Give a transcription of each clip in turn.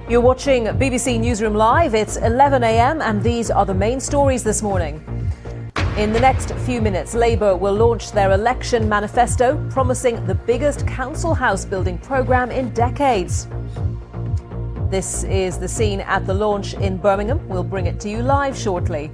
You're watching BBC Newsroom Live. It's 11 a.m. and these are the main stories this morning. In the next few minutes, Labour will launch their election manifesto, promising the biggest council house building programme in decades. This is the scene at the launch in Birmingham. We'll bring it to you live shortly.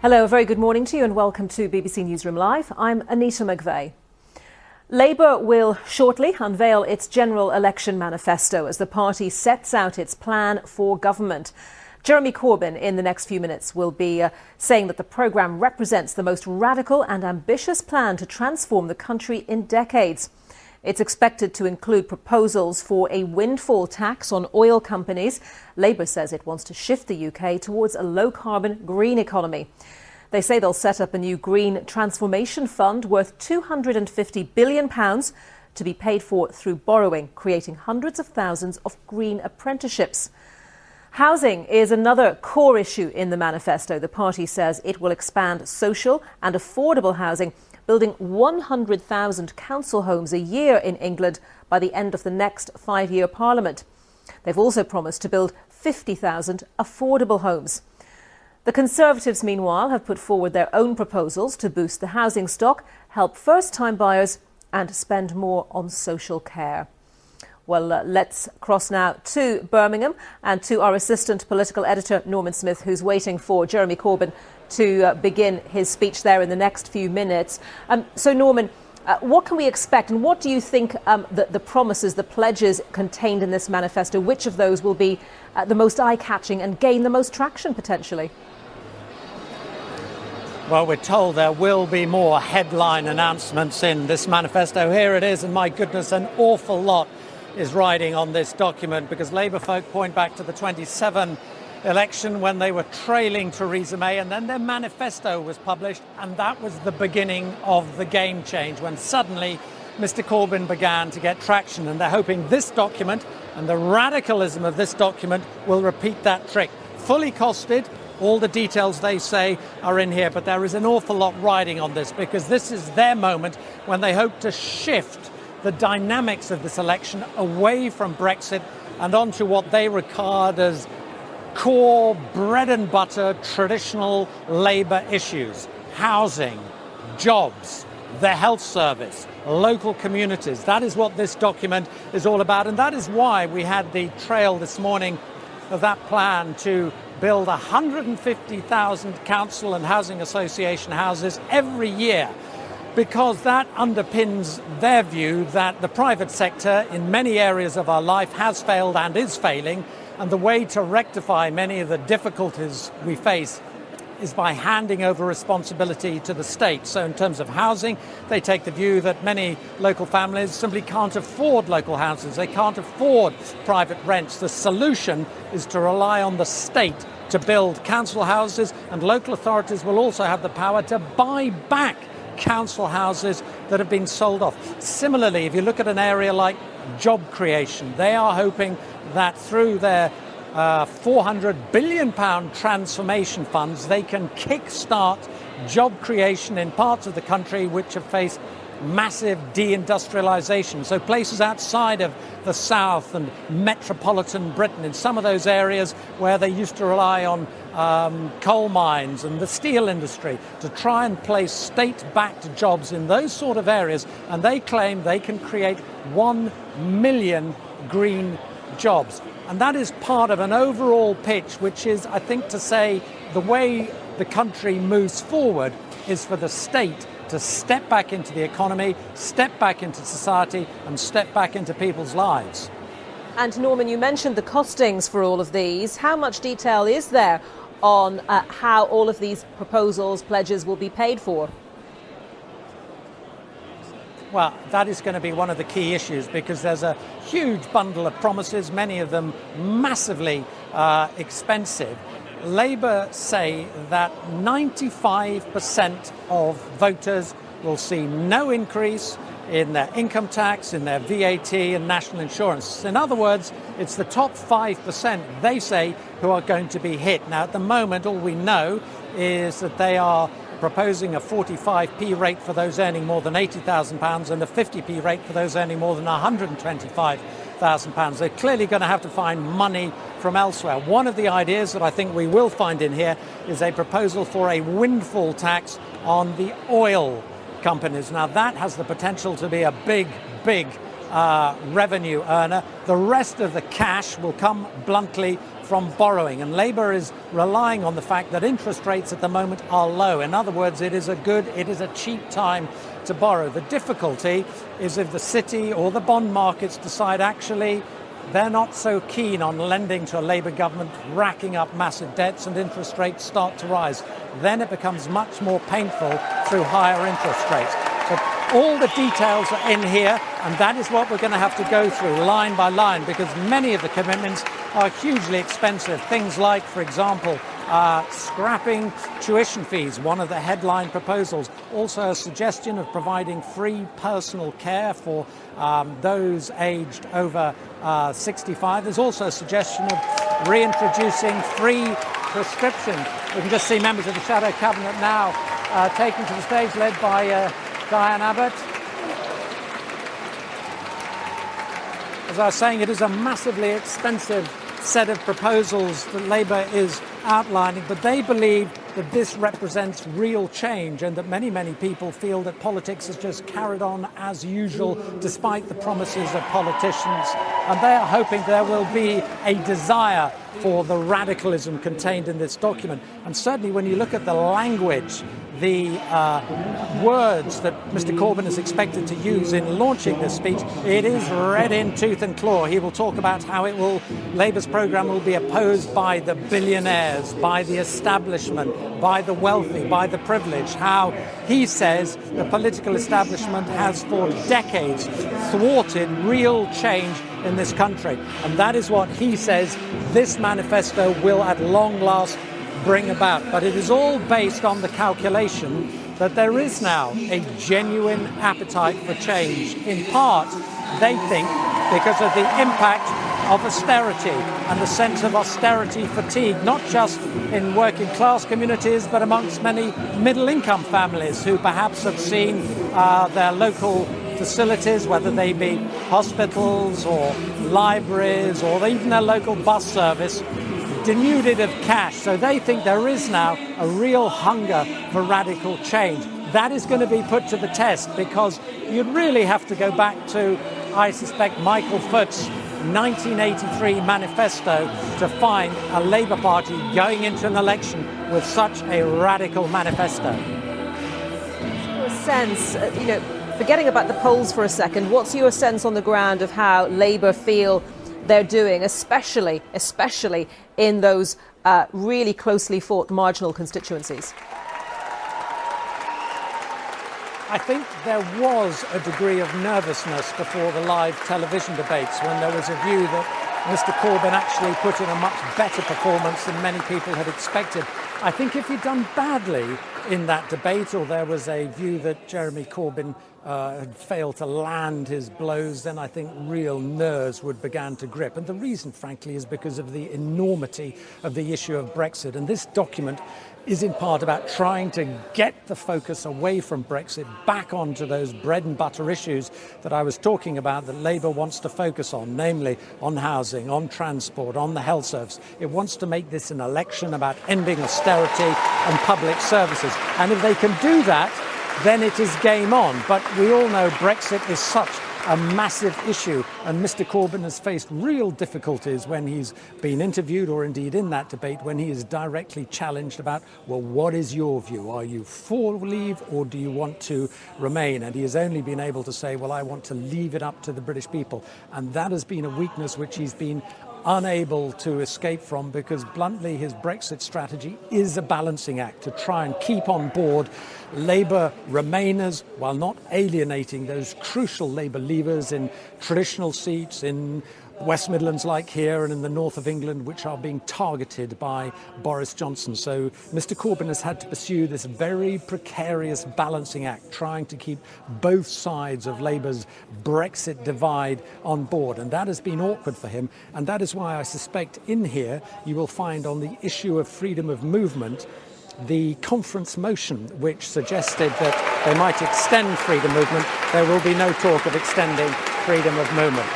Hello, a very good morning to you and welcome to BBC Newsroom Live. I'm Anita McVeigh. Labour will shortly unveil its general election manifesto as the party sets out its plan for government. Jeremy Corbyn in the next few minutes will be saying that the programme represents the most radical and ambitious plan to transform the country in decades. It's expected to include proposals for a windfall tax on oil companies. Labour says it wants to shift the UK towards a low-carbon green economy. They say they'll set up a new green transformation fund worth £250 billion to be paid for through borrowing, creating hundreds of thousands of green apprenticeships. Housing is another core issue in the manifesto. The party says it will expand social and affordable housing, building 100,000 council homes a year in England by the end of the next 5-year parliament. They've also promised to build 50,000 affordable homes. The Conservatives, meanwhile, have put forward their own proposals to boost the housing stock, help first-time buyers and spend more on social care. Well, let's cross now to Birmingham and to our assistant political editor, Norman Smith, who's waiting for Jeremy Corbyn to begin his speech there in the next few minutes. So, Norman, what can we expect and what do you think the promises, the pledges contained in this manifesto, which of those will be the most eye-catching and gain the most traction potentially? Well, we're told there will be more headline announcements in this manifesto. Here it is, and my goodness, an awful lot is riding on this document because Labour folk point back to the 27 election when they were trailing Theresa May, and then their manifesto was published, and that was the beginning of the game change when suddenly Mr Corbyn began to get traction, and they're hoping this document and the radicalism of this document will repeat that trick. Fully costed, all the details they say are in here, but there is an awful lot riding on this because this is their moment when they hope to shift the dynamics of this election away from Brexit and onto what they regard as core bread and butter traditional Labour issues: housing, jobs, the health service, local communities. That is what this document is all about, and that is why we had the trail this morning of that plan to build 150,000 council and housing association houses every year, because that underpins their view that the private sector in many areas of our life has failed and is failing, and the way to rectify many of the difficulties we face is by handing over responsibility to the state. So in terms of housing, they take the view that many local families simply can't afford local houses. They can't afford private rents. The solution is to rely on the state to build council houses, and local authorities will also have the power to buy back council houses that have been sold off. Similarly, if you look at an area like job creation, they are hoping that through their £400 billion transformation funds, they can kick-start job creation in parts of the country which have faced massive deindustrialisation. So places outside of the south and metropolitan Britain, in some of those areas where they used to rely on coal mines and the steel industry to try and place state-backed jobs in those sort of areas, and they claim they can create 1 million green jobs. And that is part of an overall pitch, which is, I think, to say the way the country moves forward is for the state to step back into the economy, step back into society, and step back into people's lives. And Norman, you mentioned the costings for all of these. How much detail is there on how all of these proposals, pledges will be paid for? Well, that is going to be one of the key issues because there's a huge bundle of promises, many of them massively expensive. Labour say that 95% of voters will see no increase in their income tax, in their VAT and national insurance. In other words, it's the top 5%, they say, who are going to be hit. Now, at the moment, all we know is that they are proposing a 45p rate for those earning more than £80,000 and a 50p rate for those earning more than £125,000. They're clearly going to have to find money from elsewhere. One of the ideas that I think we will find in here is a proposal for a windfall tax on the oil companies. Now, that has the potential to be a big revenue earner. The rest of the cash will come bluntly from borrowing, and Labour is relying on the fact that interest rates at the moment are low. In other words, it is a cheap time to borrow. The difficulty is if the city or the bond markets decide actually they're not so keen on lending to a Labour government, racking up massive debts, and interest rates start to rise. Then it becomes much more painful through higher interest rates. But all the details are in here, and that is what we're going to have to go through line by line, because many of the commitments are hugely expensive. Things like, for example, scrapping tuition fees, one of the headline proposals. Also a suggestion of providing free personal care for those aged over 65. There's also a suggestion of reintroducing free prescription. We can just see members of the Shadow Cabinet now taken to the stage, led by Diane Abbott. As I was saying, it is a massively expensive set of proposals that Labour is outlining, but they believe that this represents real change, and that many people feel that politics has just carried on as usual despite the promises of politicians, and they are hoping there will be a desire for the radicalism contained in this document. And certainly when you look at the language, the words that Mr. Corbyn is expected to use in launching this speech, it is red in tooth and claw. He will talk about how Labour's programme will be opposed by the billionaires, by the establishment, by the wealthy, by the privileged, how he says the political establishment has for decades thwarted real change in this country. And that is what he says this manifesto will at long last bring about. But it is all based on the calculation that there is now a genuine appetite for change, in part, they think, because of the impact of austerity and the sense of austerity fatigue, not just in working class communities, but amongst many middle income families who perhaps have seen their local facilities, whether they be hospitals or libraries or even their local bus service, denuded of cash. So they think there is now a real hunger for radical change. That is going to be put to the test, because you'd really have to go back to, I suspect, Michael Foot's 1983 manifesto to find a Labour Party going into an election with such a radical manifesto. Your sense, forgetting about the polls for a second, what's your sense on the ground of how Labour feel they're doing, especially in those really closely fought marginal constituencies? I think there was a degree of nervousness before the live television debates, when there was a view that Mr. Corbyn actually put in a much better performance than many people had expected. I think if he'd done badly in that debate, or there was a view that Jeremy Corbyn had failed to land his blows, then I think real nerves would begin to grip. And the reason, frankly, is because of the enormity of the issue of Brexit. And this document is in part about trying to get the focus away from Brexit back onto those bread and butter issues that I was talking about that Labour wants to focus on, namely on housing, on transport, on the health service. It wants to make this an election about ending austerity and public services. And if they can do that, then it is game on. But we all know Brexit is such a massive issue, and Mr. Corbyn has faced real difficulties when he's been interviewed, or indeed in that debate, when he is directly challenged about, well, what is your view? Are you for leave, or do you want to remain? And he has only been able to say, well, I want to leave it up to the British people. And that has been a weakness which he's been unable to escape from, because bluntly his Brexit strategy is a balancing act to try and keep on board Labour Remainers while not alienating those crucial Labour leavers in traditional seats, in West Midlands like here and in the north of England, which are being targeted by Boris Johnson. So Mr Corbyn has had to pursue this very precarious balancing act, trying to keep both sides of Labour's Brexit divide on board. And that has been awkward for him. And that is why I suspect in here you will find on the issue of freedom of movement the conference motion which suggested that they might extend freedom of movement. There will be no talk of extending freedom of movement.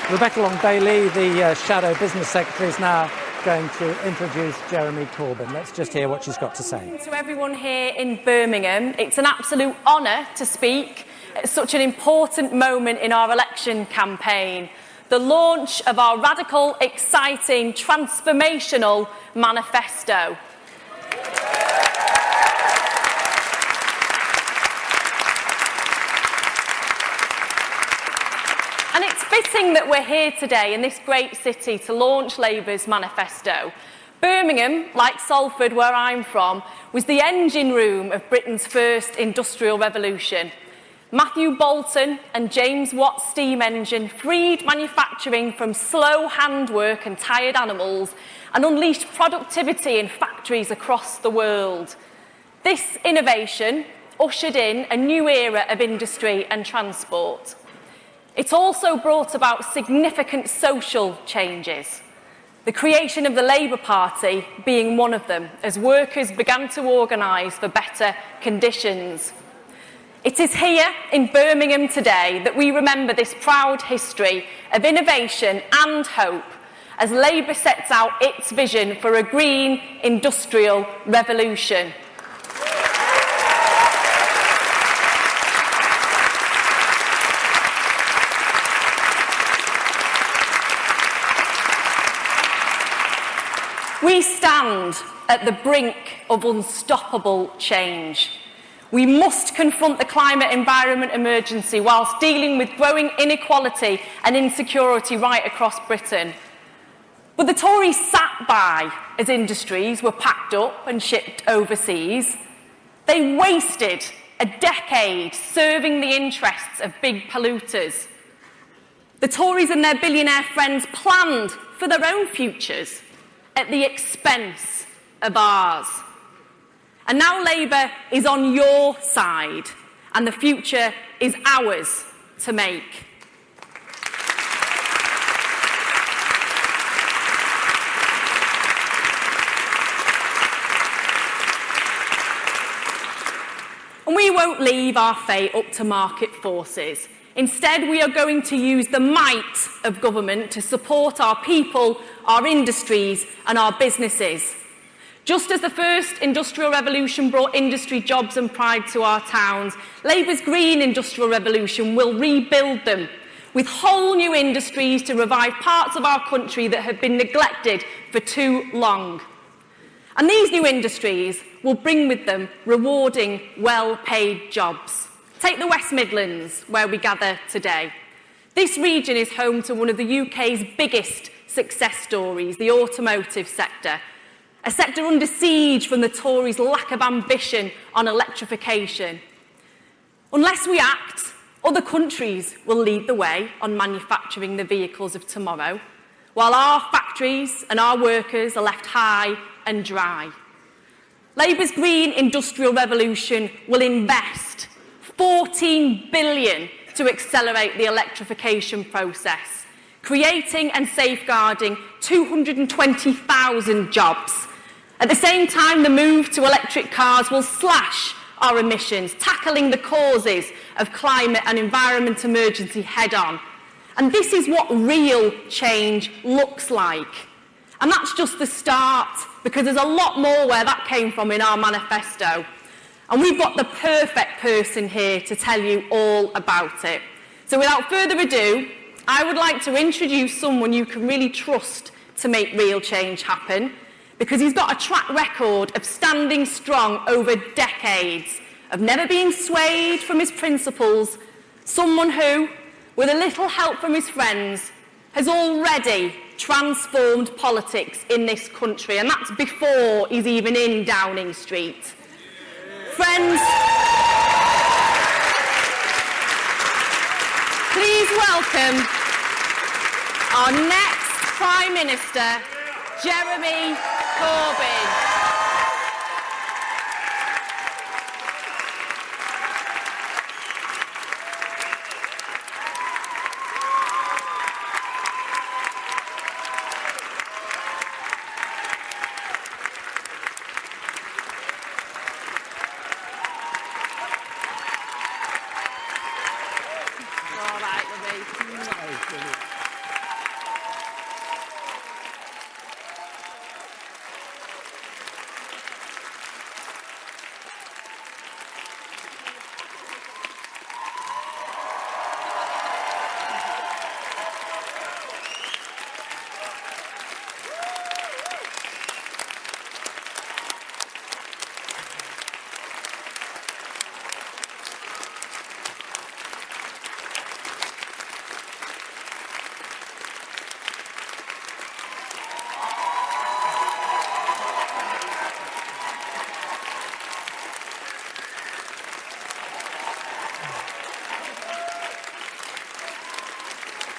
Rebecca Long-Bailey, the Shadow Business Secretary, is now going to introduce Jeremy Corbyn. Let's just hear what she's got to say. To everyone here in Birmingham, it's an absolute honour to speak at such an important moment in our election campaign, the launch of our radical, exciting, transformational manifesto. And it's fitting that we're here today in this great city to launch Labour's manifesto. Birmingham, like Salford, where I'm from, was the engine room of Britain's first industrial revolution. Matthew Boulton and James Watt's steam engine freed manufacturing from slow handwork and tired animals and unleashed productivity in factories across the world. This innovation ushered in a new era of industry and transport. It also brought about significant social changes, the creation of the Labour Party being one of them, as workers began to organise for better conditions. It is here in Birmingham today that we remember this proud history of innovation and hope as Labour sets out its vision for a green industrial revolution. We stand at the brink of unstoppable change. We must confront the climate environment emergency whilst dealing with growing inequality and insecurity right across Britain. But the Tories sat by as industries were packed up and shipped overseas. They wasted a decade serving the interests of big polluters. The Tories and their billionaire friends planned for their own futures at the expense of ours. And now Labour is on your side, and the future is ours to make. And we won't leave our fate up to market forces. Instead, we are going to use the might of government to support our people, our industries and our businesses. Just as the first industrial revolution brought industry jobs and pride to our towns, Labour's green industrial revolution will rebuild them with whole new industries to revive parts of our country that have been neglected for too long. And these new industries will bring with them rewarding, well-paid jobs. Take the West Midlands, where we gather today. This region is home to one of the UK's biggest success stories, the automotive sector, a sector under siege from the Tories' lack of ambition on electrification. Unless we act, other countries will lead the way on manufacturing the vehicles of tomorrow, while our factories and our workers are left high and dry. Labour's green industrial revolution will invest £14 billion to accelerate the electrification process, creating and safeguarding 220,000 jobs. At the same time, the move to electric cars will slash our emissions, tackling the causes of climate and environment emergency head-on. And this is what real change looks like. And that's just the start, because there's a lot more where that came from in our manifesto. And we've got the perfect person here to tell you all about it. So without further ado, I would like to introduce someone you can really trust to make real change happen, because he's got a track record of standing strong over decades, of never being swayed from his principles, someone who, with a little help from his friends, has already transformed politics in this country, and that's before he's even in Downing Street. Friends, please welcome our next Prime Minister, Jeremy Corbyn. All right, lovely.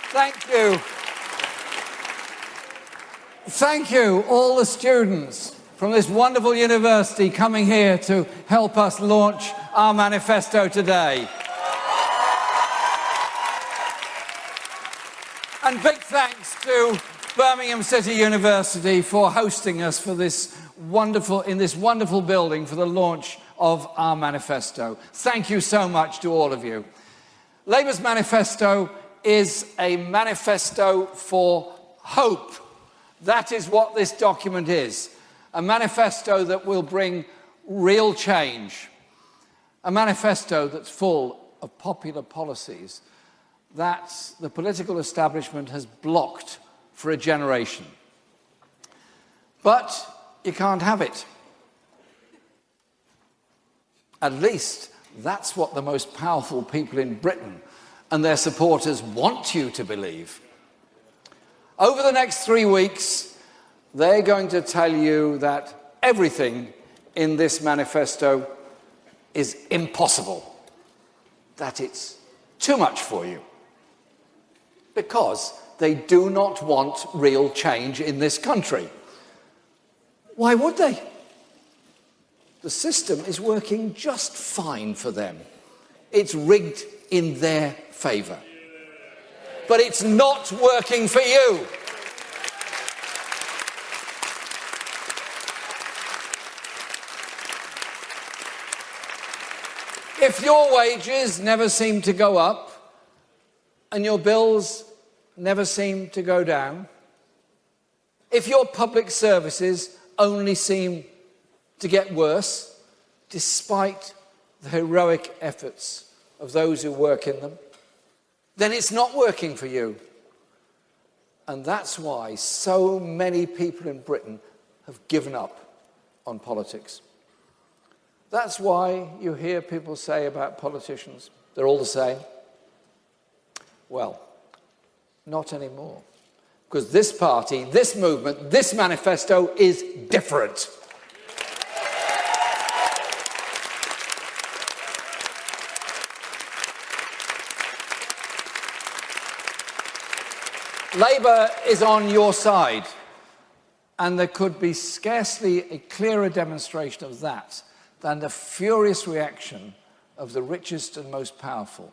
Thank you. Thank you, all the students from this wonderful university coming here to help us launch our manifesto today. And big thanks to Birmingham City University for hosting us for this wonderful building for the launch of our manifesto. Thank you so much to all of you. Labour's manifesto is a manifesto for hope. That is what this document is. A manifesto that will bring real change. A manifesto that's full of popular policies that the political establishment has blocked for a generation. But you can't have it. At least that's what the most powerful people in Britain and their supporters want you to believe. Over the next 3 weeks, they're going to tell you that everything in this manifesto is impossible, that it's too much for you, because they do not want real change in this country. Why would they? The system is working just fine for them. It's rigged in their favour. But it's not working for you. If your wages never seem to go up and your bills never seem to go down, if your public services only seem to get worse, despite the heroic efforts of those who work in them, then it's not working for you. And that's why so many people in Britain have given up on politics. That's why you hear people say about politicians, they're all the same. Well, not anymore. Because this party, this movement, this manifesto is different. Labour is on your side, and there could be scarcely a clearer demonstration of that than the furious reaction of the richest and most powerful.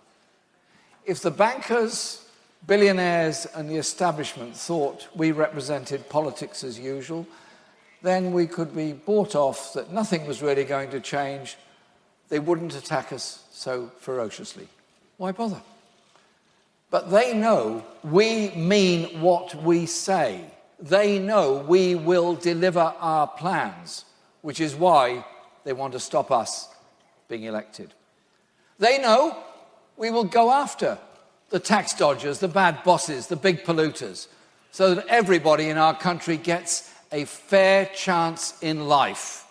If the bankers, billionaires and the establishment thought we represented politics as usual, then we could be bought off that nothing was really going to change. They wouldn't attack us so ferociously. Why bother? But they know we mean what we say. They know we will deliver our plans, which is why they want to stop us being elected. They know we will go after the tax dodgers, the bad bosses, the big polluters, so that everybody in our country gets a fair chance in life.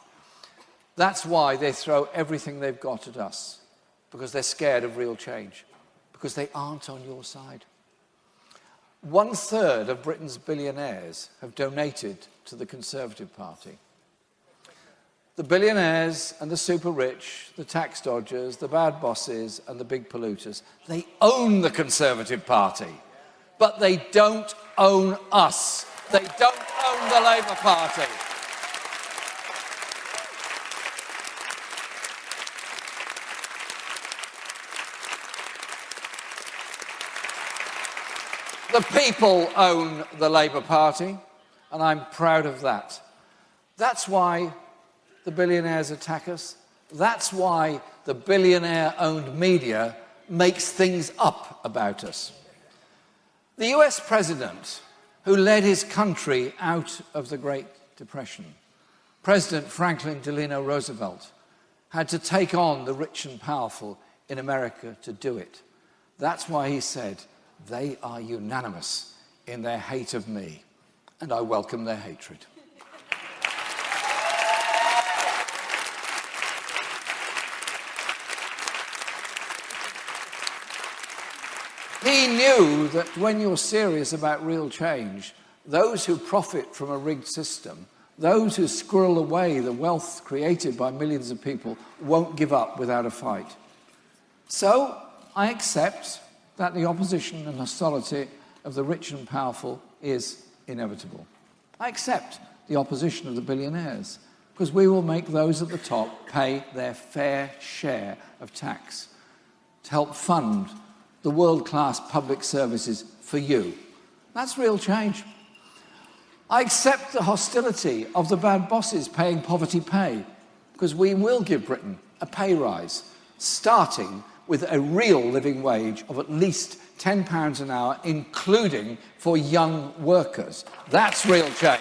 That's why they throw everything they've got at us, because they're scared of real change, because they aren't on your side. 1/3 of Britain's billionaires have donated to the Conservative Party. The billionaires and the super rich, the tax dodgers, the bad bosses and the big polluters, they own the Conservative Party. but they don't own us. They don't own the Labour Party. The people own the Labour Party, and I'm proud of that. That's why the billionaires attack us. That's why the billionaire-owned media makes things up about us. The US president, who led his country out of the Great Depression, President Franklin Delano Roosevelt, had to take on the rich and powerful in America to do it. That's why he said, "They are unanimous in their hate of me, and I welcome their hatred." He knew that when you're serious about real change, those who profit from a rigged system, those who squirrel away the wealth created by millions of people, won't give up without a fight. So I accept that the opposition and hostility of the rich and powerful is inevitable. I accept the opposition of the billionaires, because we will make those at the top pay their fair share of tax to help fund the world-class public services for you. That's real change. I accept the hostility of the bad bosses paying poverty pay, because we will give Britain a pay rise, starting with a real living wage of at least £10 an hour, including for young workers. That's real change.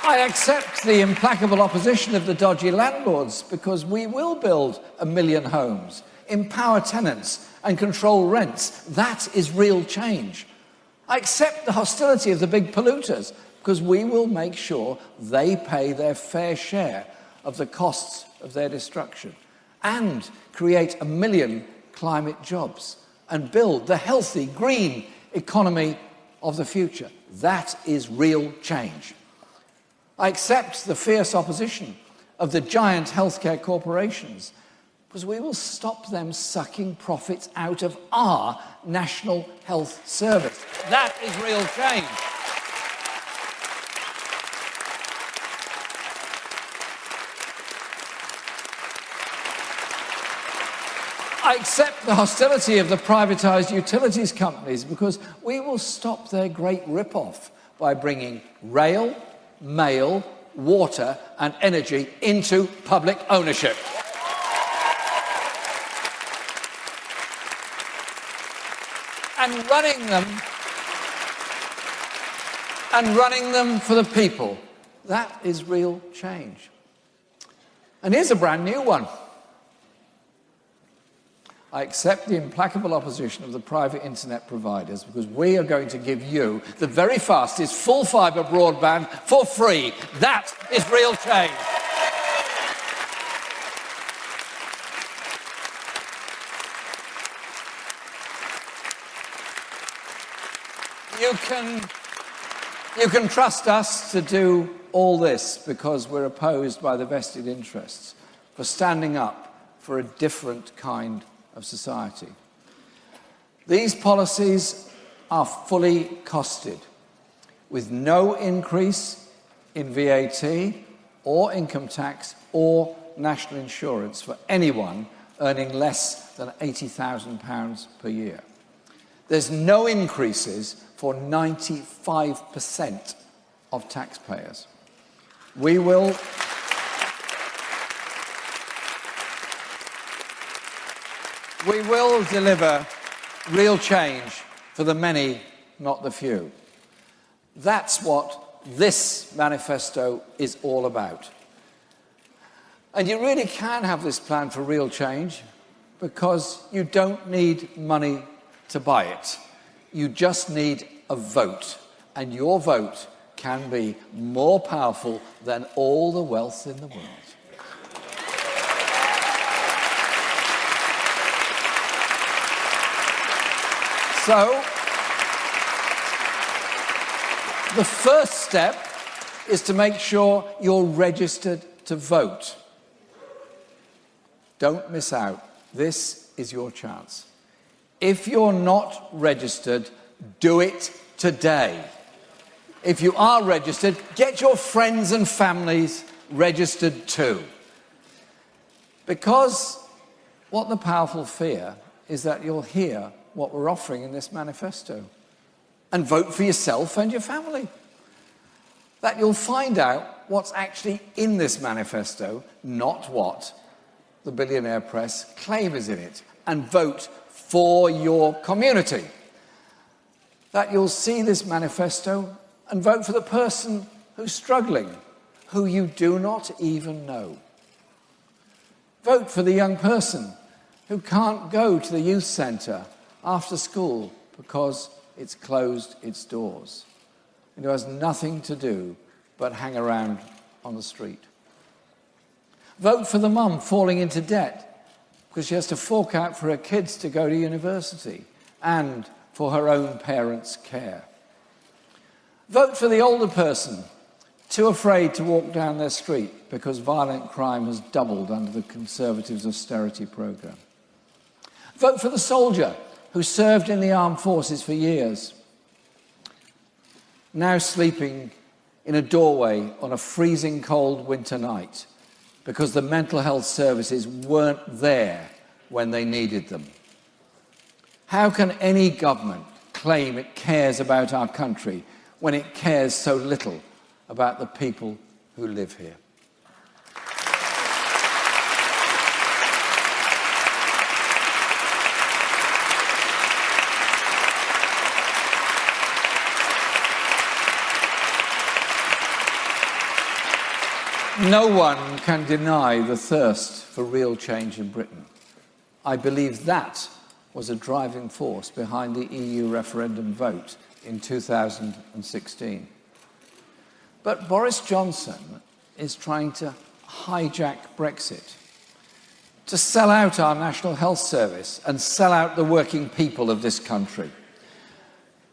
I accept the implacable opposition of the dodgy landlords, because we will build 1 million homes, empower tenants and control rents. That is real change. I accept the hostility of the big polluters, because we will make sure they pay their fair share of the costs of their destruction, and create 1 million climate jobs and build the healthy, green economy of the future. That is real change. I accept the fierce opposition of the giant healthcare corporations, because we will stop them sucking profits out of our National Health Service. That is real change. I accept the hostility of the privatised utilities companies, because we will stop their great rip-off by bringing rail, mail, water and energy into public ownership. And running them for the people. That is real change. And here's a brand new one. I accept the implacable opposition of the private internet providers, because we are going to give you the very fastest full fibre broadband for free. That is real change. You can trust us to do all this, because we're opposed by the vested interests, for standing up for a different kind of society. These policies are fully costed, with no increase in VAT or income tax or national insurance for anyone earning less than £80,000 per year. There's no increases for 95% of taxpayers. We will deliver real change for the many, not the few. That's what this manifesto is all about. And you really can have this plan for real change, because you don't need money to buy it. You just need a vote, and your vote can be more powerful than all the wealth in the world. So, the first step is to make sure you're registered to vote. Don't miss out. This is your chance. If you're not registered, do it today. If you are registered, get your friends and families registered too. Because what the powerful fear is that you'll hear what we're offering in this manifesto and vote for yourself and your family. That you'll find out what's actually in this manifesto, not what the billionaire press claim is in it, and vote for your community. That you'll see this manifesto and vote for the person who's struggling, who you do not even know. Vote for the young person who can't go to the youth centre after school because it's closed its doors, and who has nothing to do but hang around on the street. Vote for the mum falling into debt because she has to fork out for her kids to go to university and for her own parents' care. Vote for the older person too afraid to walk down their street because violent crime has doubled under the Conservatives' austerity programme. Vote for the soldier who served in the armed forces for years, now sleeping in a doorway on a freezing cold winter night because the mental health services weren't there when they needed them. How can any government claim it cares about our country when it cares so little about the people who live here? No one can deny the thirst for real change in Britain. I believe that was a driving force behind the EU referendum vote in 2016. But Boris Johnson is trying to hijack Brexit, to sell out our National Health Service and sell out the working people of this country.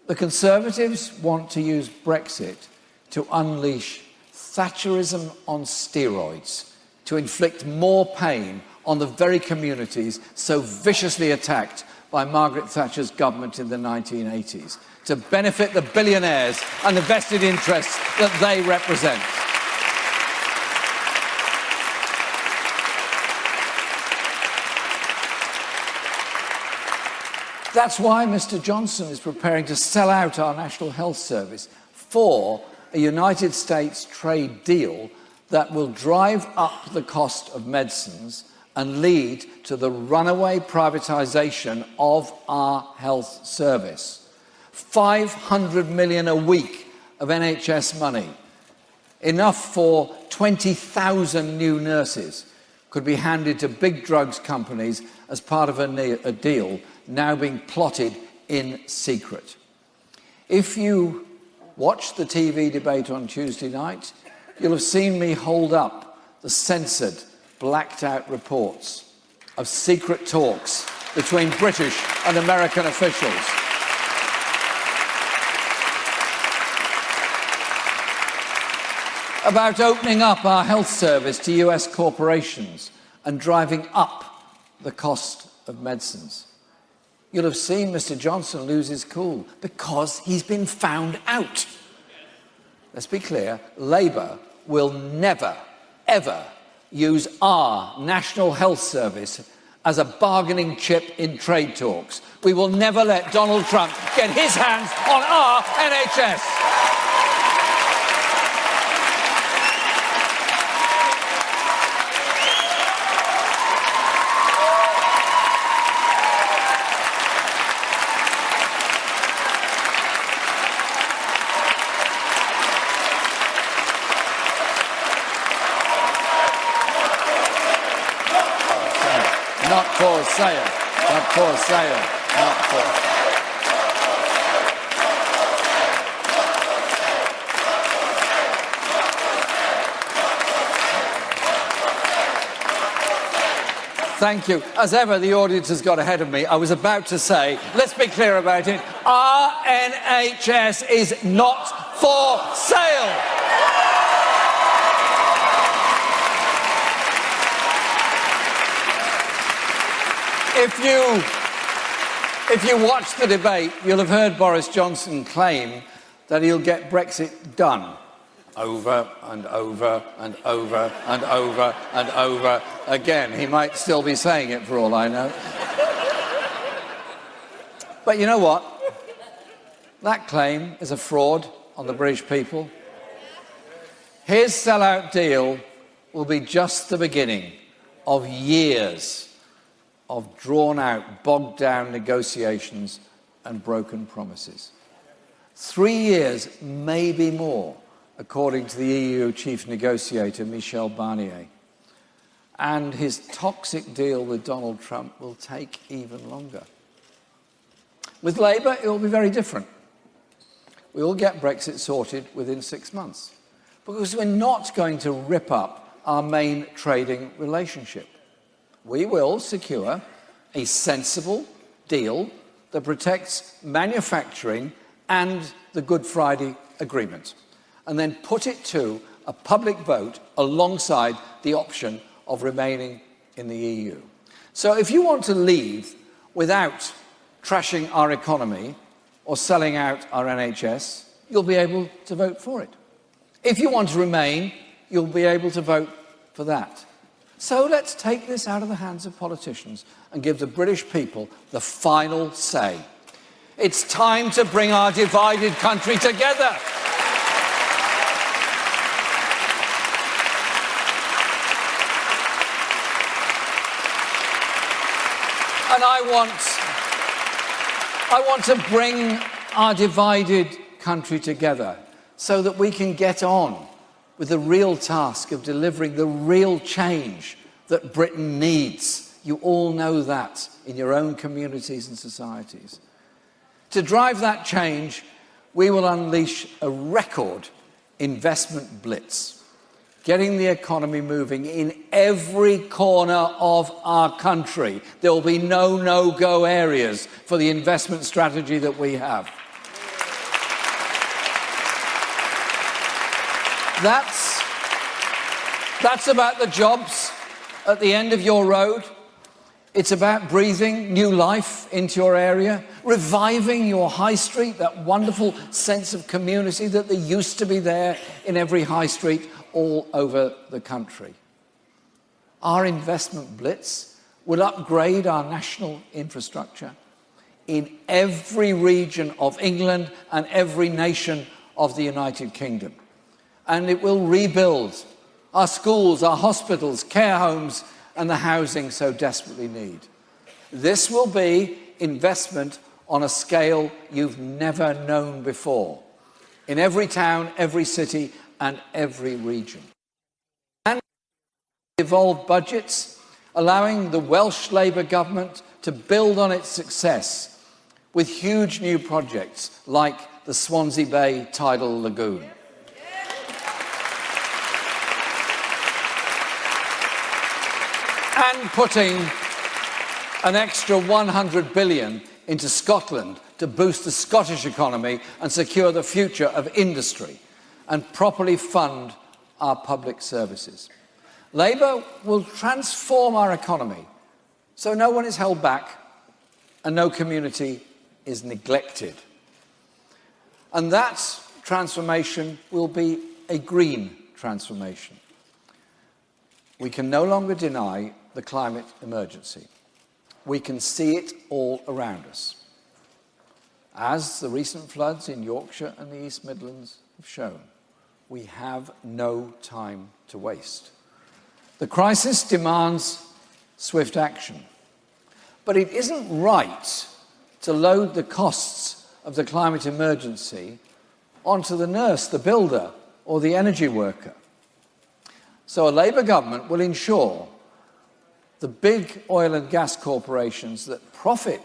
The Conservatives want to use Brexit to unleash Thatcherism on steroids, to inflict more pain on the very communities so viciously attacked by Margaret Thatcher's government in the 1980s, to benefit the billionaires and the vested interests that they represent. That's why Mr. Johnson is preparing to sell out our National Health Service for a United States trade deal that will drive up the cost of medicines and lead to the runaway privatisation of our health service. 500 million a week of NHS money, enough for 20,000 new nurses, could be handed to big drugs companies as part of a deal now being plotted in secret. If you watched the TV debate on Tuesday night, you'll have seen me hold up the censored, blacked-out reports of secret talks between British and American officials about opening up our health service to US corporations and driving up the cost of medicines. You'll have seen Mr. Johnson lose his cool because he's been found out. Let's be clear, Labour will never, ever use our National Health Service as a bargaining chip in trade talks. We will never let Donald Trump get his hands on our NHS. Not for sale, not for sale, not for... Thank you. As ever, the audience has got ahead of me. I was about to say, let's be clear about it, our NHS is not for sale. If you watch the debate, you'll have heard Boris Johnson claim that he'll get Brexit done over and over and over and over and over again. He might still be saying it for all I know. But you know what? That claim is a fraud on the British people. His sellout deal will be just the beginning of years of drawn-out, bogged-down negotiations and broken promises. 3 years, maybe more, according to the EU chief negotiator, Michel Barnier. And his toxic deal with Donald Trump will take even longer. With Labour, it will be very different. We will get Brexit sorted within 6 months, because we're not going to rip up our main trading relationship. We will secure a sensible deal that protects manufacturing and the Good Friday Agreement, and then put it to a public vote alongside the option of remaining in the EU. So if you want to leave without trashing our economy or selling out our NHS, you'll be able to vote for it. If you want to remain, you'll be able to vote for that. So let's take this out of the hands of politicians and give the British people the final say. It's time to bring our divided country together. And I want to bring our divided country together so that we can get on with the real task of delivering the real change that Britain needs. You all know that in your own communities and societies. To drive that change, we will unleash a record investment blitz, getting the economy moving in every corner of our country. There will be no no-go areas for the investment strategy that we have. That's about the jobs at the end of your road. It's about breathing new life into your area, reviving your high street, that wonderful sense of community that there used to be there in every high street all over the country. Our investment blitz will upgrade our national infrastructure in every region of England and every nation of the United Kingdom. And it will rebuild our schools, our hospitals, care homes, and the housing so desperately need. This will be investment on a scale you've never known before, in every town, every city, and every region. And evolved budgets, allowing the Welsh Labour government to build on its success with huge new projects like the Swansea Bay Tidal Lagoon. And putting an extra 100 billion into Scotland to boost the Scottish economy and secure the future of industry and properly fund our public services. Labour will transform our economy so no one is held back and no community is neglected. And that transformation will be a green transformation. We can no longer deny the climate emergency. We can see it all around us, as the recent floods in Yorkshire and the East Midlands have shown. We have no time to waste. The crisis demands swift action, but it isn't right to load the costs of the climate emergency onto the nurse, the builder, or the energy worker. So a Labour government will ensure the big oil and gas corporations that profit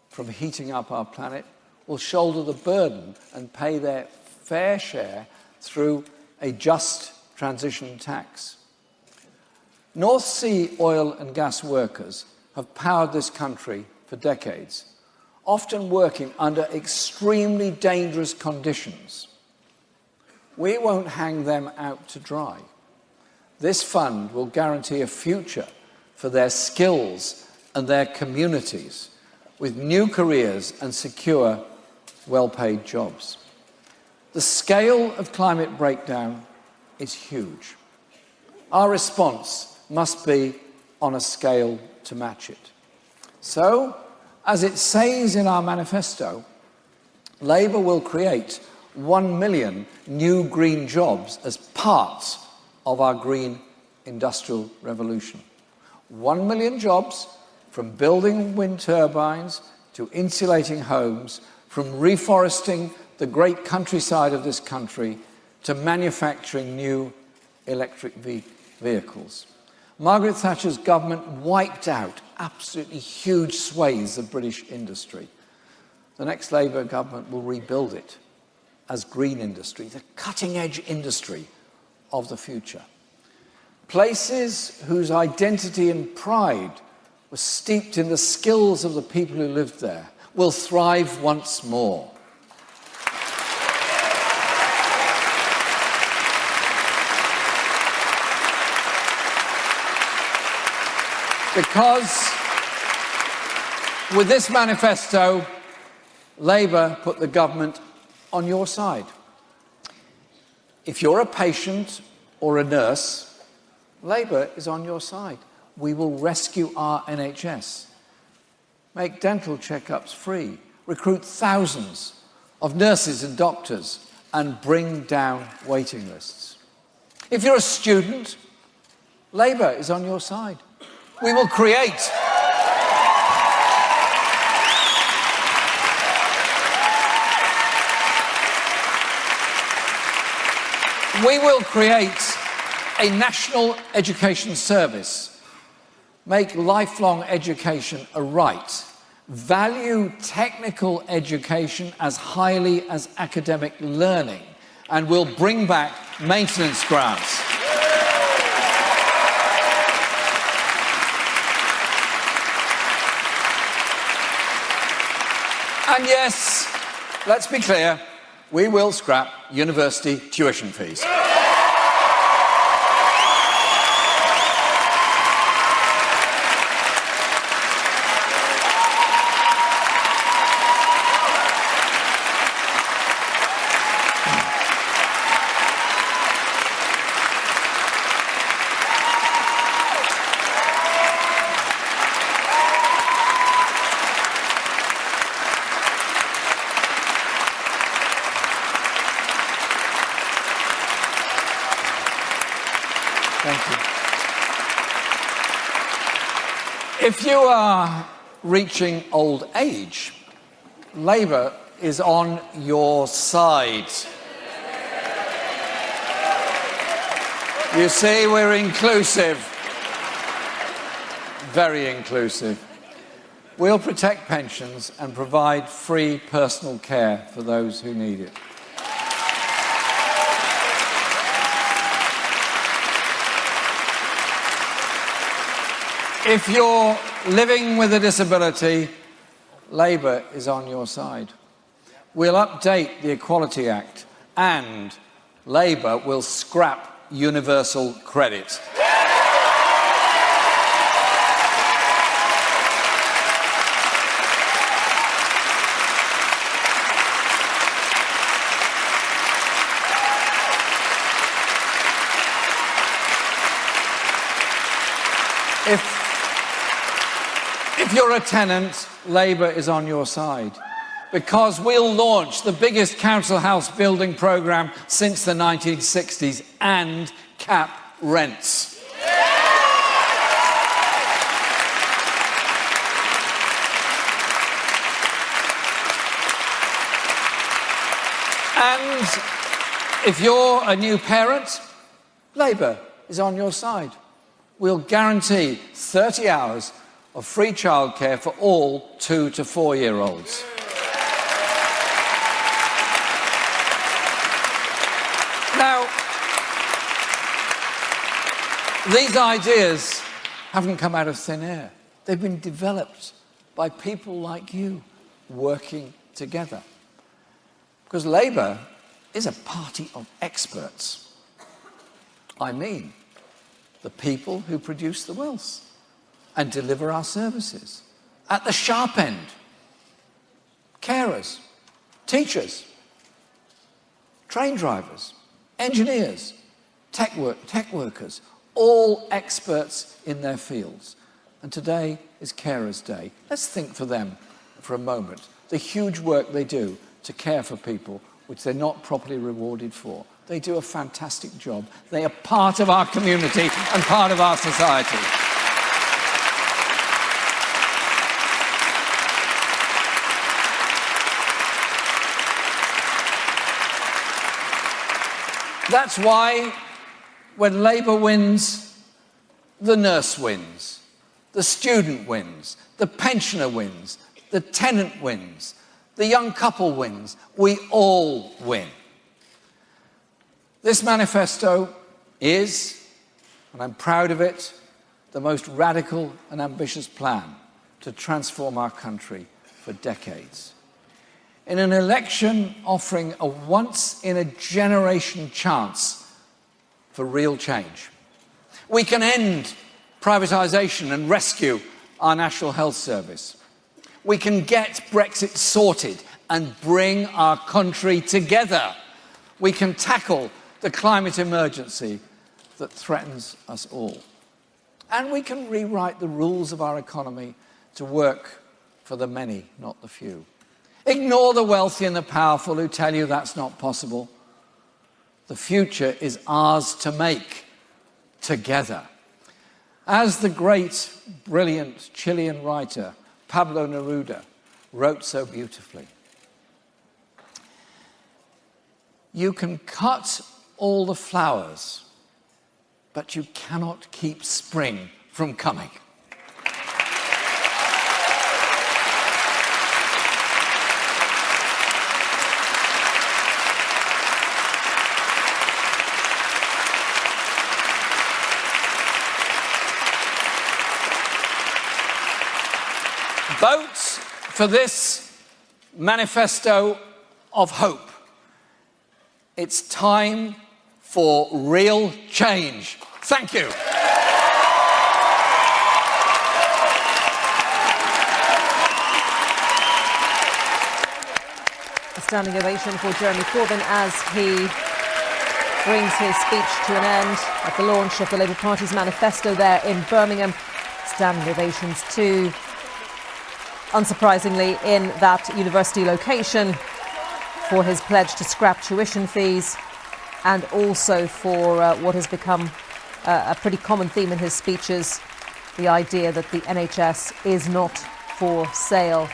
from heating up our planet will shoulder the burden and pay their fair share through a just transition tax. North Sea oil and gas workers have powered this country for decades, often working under extremely dangerous conditions. We won't hang them out to dry. This fund will guarantee a future for their skills and their communities with new careers and secure, well-paid jobs. The scale of climate breakdown is huge. Our response must be on a scale to match it. So, as it says in our manifesto, Labour will create 1 million new green jobs as part of our green industrial revolution. 1 million jobs, from building wind turbines to insulating homes, from reforesting the great countryside of this country to manufacturing new electric vehicles. Margaret Thatcher's government wiped out absolutely huge swathes of British industry. The next Labour government will rebuild it as green industry, the cutting-edge industry of the future. Places whose identity and pride were steeped in the skills of the people who lived there will thrive once more. Because with this manifesto, Labour put the government on your side. If you're a patient or a nurse, Labour is on your side. We will rescue our NHS, make dental checkups free, recruit thousands of nurses and doctors, and bring down waiting lists. If you're a student, Labour is on your side. We will create a national education service, make lifelong education a right, value technical education as highly as academic learning, and will bring back maintenance grants. And yes, let's be clear, we will scrap university tuition fees. Thank you. If you are reaching old age, Labour is on your side. You see, we're inclusive. Very inclusive. We'll protect pensions and provide free personal care for those who need it. If you're living with a disability, Labour is on your side. We'll update the Equality Act and Labour will scrap universal credit. If you're a tenant, Labour is on your side, because we'll launch the biggest council house building programme since the 1960s and cap rents. And if you're a new parent, Labour is on your side. We'll guarantee 30 hours of free childcare for all 2 to 4-year-olds. Now, these ideas haven't come out of thin air. They've been developed by people like you working together. Because Labour is a party of experts. I mean, the people who produce the wealth. and deliver our services. At the sharp end, carers, teachers, train drivers, engineers, tech workers, all experts in their fields. And today is Carers' Day. Let's think for them for a moment. The huge work they do to care for people which they're not properly rewarded for. They do a fantastic job. They are part of our community and part of our society. That's why when Labour wins, the nurse wins, the student wins, the pensioner wins, the tenant wins, the young couple wins. We all win. This manifesto is, and I'm proud of it, the most radical and ambitious plan to transform our country for decades. In an election offering a once-in-a-generation chance for real change, we can end privatisation and rescue our National Health Service. We can get Brexit sorted and bring our country together. We can tackle the climate emergency that threatens us all. And we can rewrite the rules of our economy to work for the many, not the few. Ignore the wealthy and the powerful who tell you that's not possible. The future is ours to make together. As the great, brilliant Chilean writer Pablo Neruda wrote so beautifully, you can cut all the flowers, but you cannot keep spring from coming. Vote for this manifesto of hope. It's time for real change. Thank you. A standing ovation for Jeremy Corbyn as he brings his speech to an end at the launch of the Labour Party's manifesto there in Birmingham. Standing ovations too, unsurprisingly, in that university location for his pledge to scrap tuition fees, and also for what has become a pretty common theme in his speeches, the idea that the NHS is not for sale.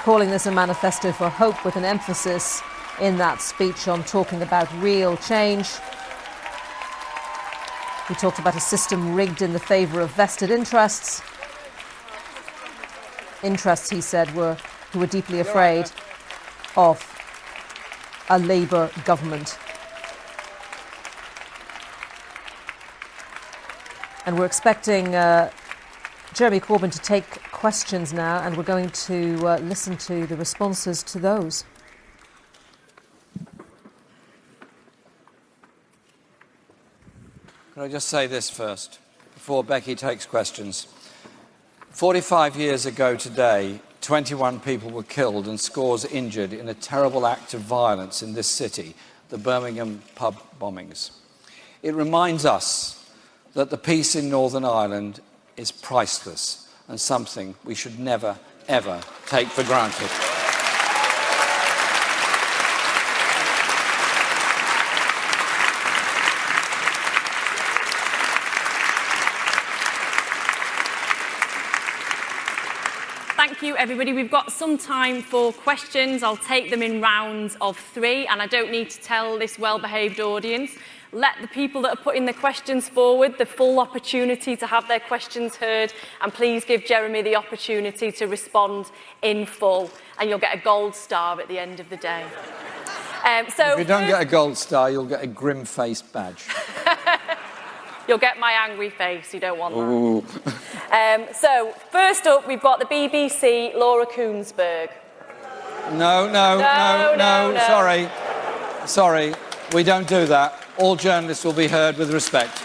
Calling this a manifesto for hope, with an emphasis in that speech on talking about real change. He talked about a system rigged in the favour of vested interests. Interests, he said, who were deeply afraid of a Labour government. And we're expecting Jeremy Corbyn to take questions now, and we're going to listen to the responses to those. Can I just say this first, before Becky takes questions? 45 years ago today, 21 people were killed and scores injured in a terrible act of violence in this city, the Birmingham pub bombings. It reminds us that the peace in Northern Ireland is priceless and something we should never, ever take for granted. Thank you, everybody. We've got some time for questions. I'll take them in rounds of 3, and I don't need to tell this well-behaved audience. Let the people that are putting the questions forward the full opportunity to have their questions heard, and please give Jeremy the opportunity to respond in full, and you'll get a gold star at the end of the day. If you don't get a gold star, you'll get a grim-faced badge. You'll get my angry face. You don't want that. So, first up, we've got the BBC, Laura Koonsberg. No. Sorry. We don't do that. All journalists will be heard with respect.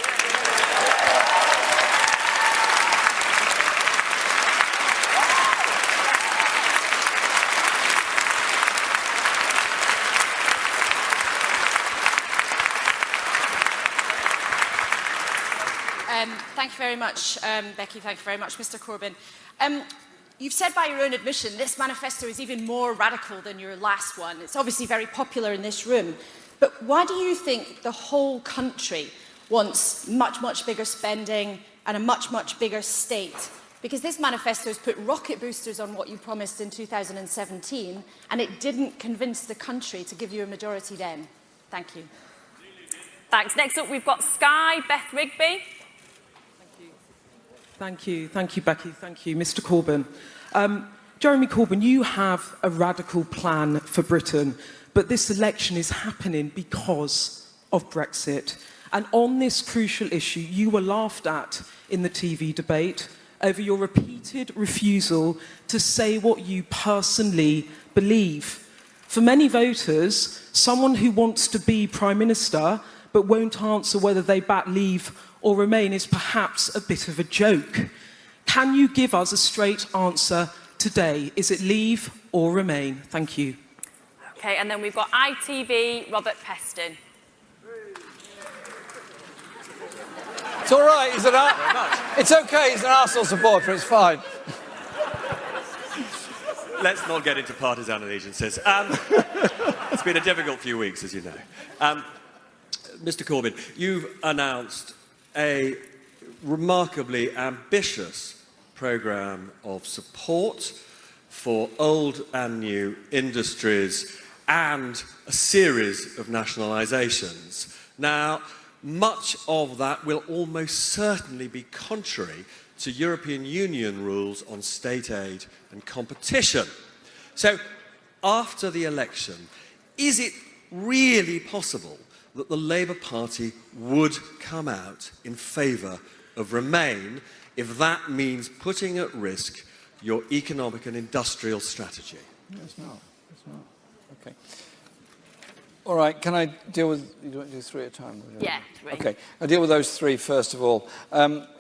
Thank you very much, Becky. Thank you very much, Mr. Corbyn. You've said by your own admission this manifesto is even more radical than your last one. It's obviously very popular in this room. But why do you think the whole country wants much, much bigger spending and a much, much bigger state? Because this manifesto has put rocket boosters on what you promised in 2017, and it didn't convince the country to give you a majority then. Thank you. Thanks. Next up, we've got Sky, Beth Rigby. Thank you, Becky. Thank you, Mr. Corbyn. Jeremy Corbyn, you have a radical plan for Britain, but this election is happening because of Brexit. And on this crucial issue, you were laughed at in the TV debate over your repeated refusal to say what you personally believe. For many voters, someone who wants to be Prime Minister but won't answer whether they back Leave or Remain is perhaps a bit of a joke. Can you give us a straight answer today? Is it Leave or Remain? Thank you. OK, and then we've got ITV, Robert Peston. It's all right. It's okay. He's an Arsenal supporter. It's fine. Let's not get into partisan allegiances. It's been a difficult few weeks, as you know. Mr. Corbyn, you've announced a remarkably ambitious programme of support for old and new industries and a series of nationalisations. Now, much of that will almost certainly be contrary to European Union rules on state aid and competition. So, after the election, is it really possible that the Labour Party would come out in favour of Remain if that means putting at risk your economic and industrial strategy? No, it's not. It's not. OK. All right, can I deal with... You don't do three at a time? Yeah, three. OK, I'll deal with those three first of all.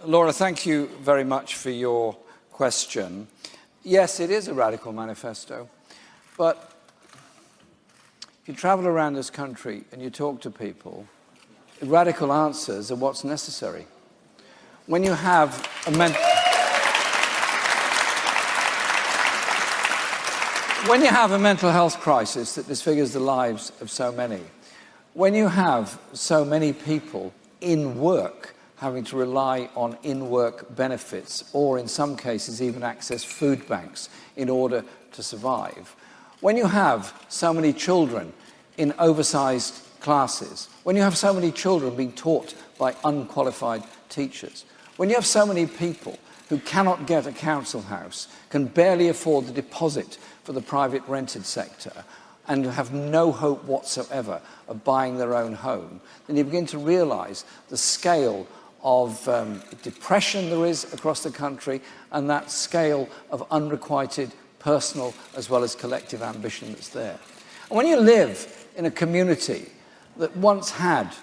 Laura, thank you very much for your question. Yes, it is a radical manifesto, but if you travel around this country and you talk to people, radical answers are what's necessary. When you have a mental health crisis that disfigures the lives of so many, when you have so many people in work having to rely on in-work benefits or in some cases even access food banks in order to survive, when you have so many children in oversized classes, when you have so many children being taught by unqualified teachers, when you have so many people who cannot get a council house, can barely afford the deposit for the private rented sector, and have no hope whatsoever of buying their own home, then you begin to realise the scale of depression there is across the country and that scale of unrequited personal as well as collective ambition that's there. And when you live in a community that once had